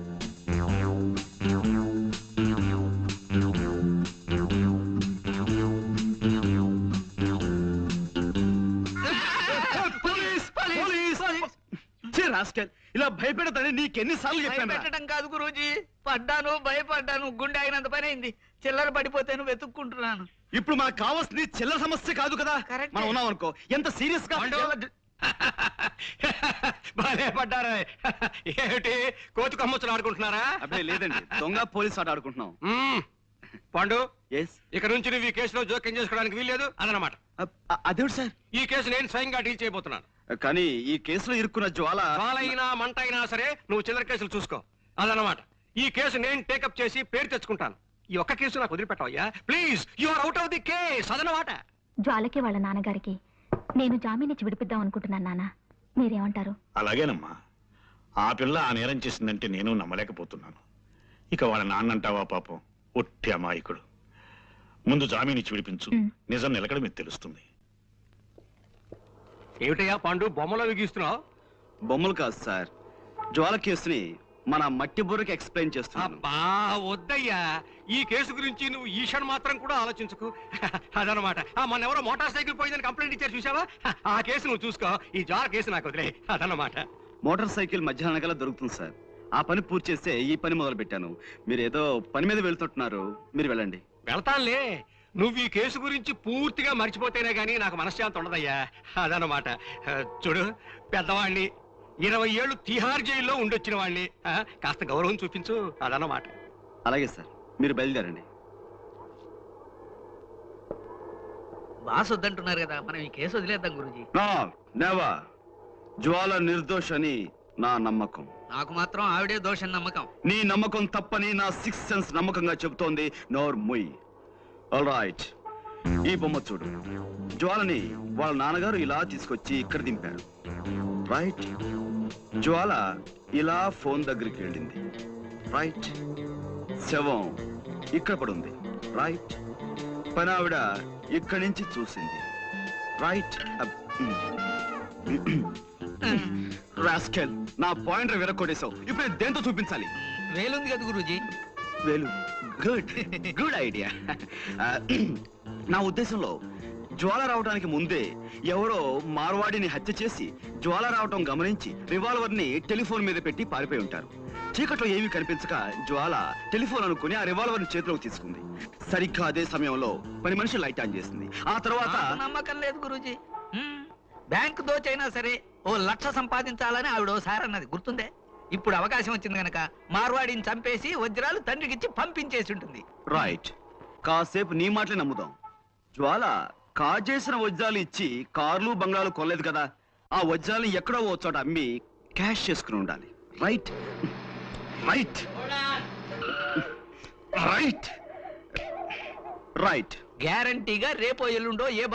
ఇలా భయపెడతానే నీకెన్నిసార్లు చెప్పాను? పెట్టడం కాదు గురూజీ, పడ్డాను, భయపడ్డాను, గుండె అయినంత పని అయింది. చిల్లర పడిపోతేను వెతుక్కుంటున్నాను. ఇప్పుడు మనకు కావాల్సింది చిల్లర సమస్య కాదు కదా. మనం ఉన్నాం అనుకో, ఎంత సీరియస్ గా బాగా పడ్డారా? ఏమిటి కోతి కమ్మొచ్చులు ఆడుకుంటున్నారా? అప్పుడే లేదండి, దొంగ పోలీస్ ఆట ఆడుకుంటున్నాం. పాండు, ఎస్, ఇక నుంచి నువ్వు ఈ కేసులో జోక్యం చేసుకోవడానికి వీల్లేదు అదనమాట. అదేవిడు సార్, ఈ కేసు నేను స్వయంగా డీల్ చేయబోతున్నాను. కానీ ఈ కేసులో ఇరుక్కున్న జ్వాలైనా మంట అయినా సరే నువ్వు చిల్లర కేసులు చూసుకో అదనమాట. ఈ కేసు నేను టేకప్ చేసి పేరు తెచ్చుకుంటాను. ఈ ఒక్క కేసు నాకు వదిలిపెట్టవయ్యా please. You are out of the case అదనమాట. జ్వాలకి వాళ్ళ నాన్నగారికి నేను జామీన్ ఇచ్చి విడిపిద్దాం అనుకుంటున్నాను. నాన్న, మీరేమంటారు? అలాగేనమ్మా. ఆ పిల్ల ఆ నేరం చేసిందంటే నేను నమ్మలేకపోతున్నాను. ఇక వాళ్ళ నాన్నంటావా పాపం, ఒట్టి అమాయకుడు. ముందు జామీన్ ఇచ్చి విడిపించు, నిజం నిలకడ మీకు తెలుస్తుంది. ఏమిటయ్యా పాండు బొమ్మలో గీస్తున్నావు? బొమ్మలు కాదు సార్, జ్వాల కేసుని మన మట్టి బుర్రకి ఎక్స్ప్లెయిన్ చేస్తున్నాను. అబ్బా వద్దయ్యా, ఈ కేసు గురించి నువ్వు ఈషన్ మాత్రం కూడా ఆలోచించుకు అదనమాట. మన ఎవరో మోటార్ సైకిల్ పోయిందని కంప్లైంట్ ఇచ్చారు చూసావా, ఆ కేసు నువ్వు చూసుకో. ఈ జ్వాల కేసు నాకు వదిలే అదనమాట. మోటార్ సైకిల్ మధ్యాహ్నం కల్లా దొరుకుతుంది సార్. ఆ పని పూర్తి చేస్తే ఈ పని మొదలు పెట్టాను. మీరు ఏదో పని మీద వెళ్తుంటున్నారు, మీరు వెళ్ళండి. వెళ్తానులే, నువ్వు ఈ కేసు గురించి పూర్తిగా మర్చిపోతేనే గానీ నాకు మనశ్శాంతి ఉండదయ్యా అదనమాట. చూడు, పెద్దవాణ్ణి, 20 ఏళ్ళు తిహార్ జైల్లో ఉండొచ్చిన వాడిని, కాస్త గౌరవం చూపించు అదనమాట. అలాగే సార్, మీరు బయలుదేరండి. బాస్ వద్దంటున్నారు కదా, మనం ఈ కేసు వదిలేద్దాం గురూజీ. నెవర్. జ్వాల నిర్దోష్ అని నా నమ్మకం. నాకు మాత్రం ఆవిడే దోషం నమ్మకం. నీ నమ్మకం తప్పని నా సిక్స్ సెన్స్ నమ్మకంగా చెబుతోంది. నోర్ ముయ్. ఆల్ రైట్, ఈ బొమ్మ చూడు. జ్వాలని వాళ్ళ నాన్నగారు ఇలా తీసుకొచ్చి ఇక్కడ దింపారు. రైట్. జ్వాల ఇలా ఫోన్ దగ్గరికి వెళ్ళింది. రైట్. శవం ఇక్కడ పడుంది. రైట్. పనావిడ ఇక్కడి నుంచి చూసింది. రైట్. రాస్కెల్, నా పాయింటర్ విరక్కొట్టేశావు. ఇప్పుడు దేంతో చూపించాలి? వేలుంది కదా గురూజీ. వేలు. Good good idea. నా ఉద్దేశంలో జ్వాల రావడానికి ముందే ఎవరో మార్వాడిని హత్య చేసి జ్వాల రావటం గమనించి రివాల్వర్ ని టెలిఫోన్ మీద పెట్టి పారిపోయి ఉంటారు. చీకట్లో ఏమీ కనిపించక జ్వాల టెలిఫోన్ అనుకుని ఆ రివాల్వర్ ని చేతిలోకి తీసుకుంది. సరిగ్గా అదే సమయంలో పని మనిషి లైట్ ఆన్ చేసింది. ఆ తర్వాత నాకు నమ్మకం లేదు గురూజీ. బ్యాంకు దోచైనా సరే 1,00,000 సంపాదించాలని ఆవిడ ఓసారి అన్నది గుర్తుందే. ఇప్పుడు అవకాశం వచ్చింది గనక మార్వాడిని చంపేసి వజ్రాలు తండ్రికిచ్చి పంపించేసి ఉంటుంది. రైట్. కాసేపు నీ మాటలే నమ్ముదాం. జ్వాల కాజేసిన వజ్రాలు ఇచ్చి కార్లు బంగ్లాలు కొనలేదు కదా. ఆ వజ్రాలను ఎక్కడో ఓ చోట అమ్మి క్యాష్ చేసుకుని ఉండాలి. Right right right right. గ్యారంటీగా రేపో ఎల్లుండో ఏ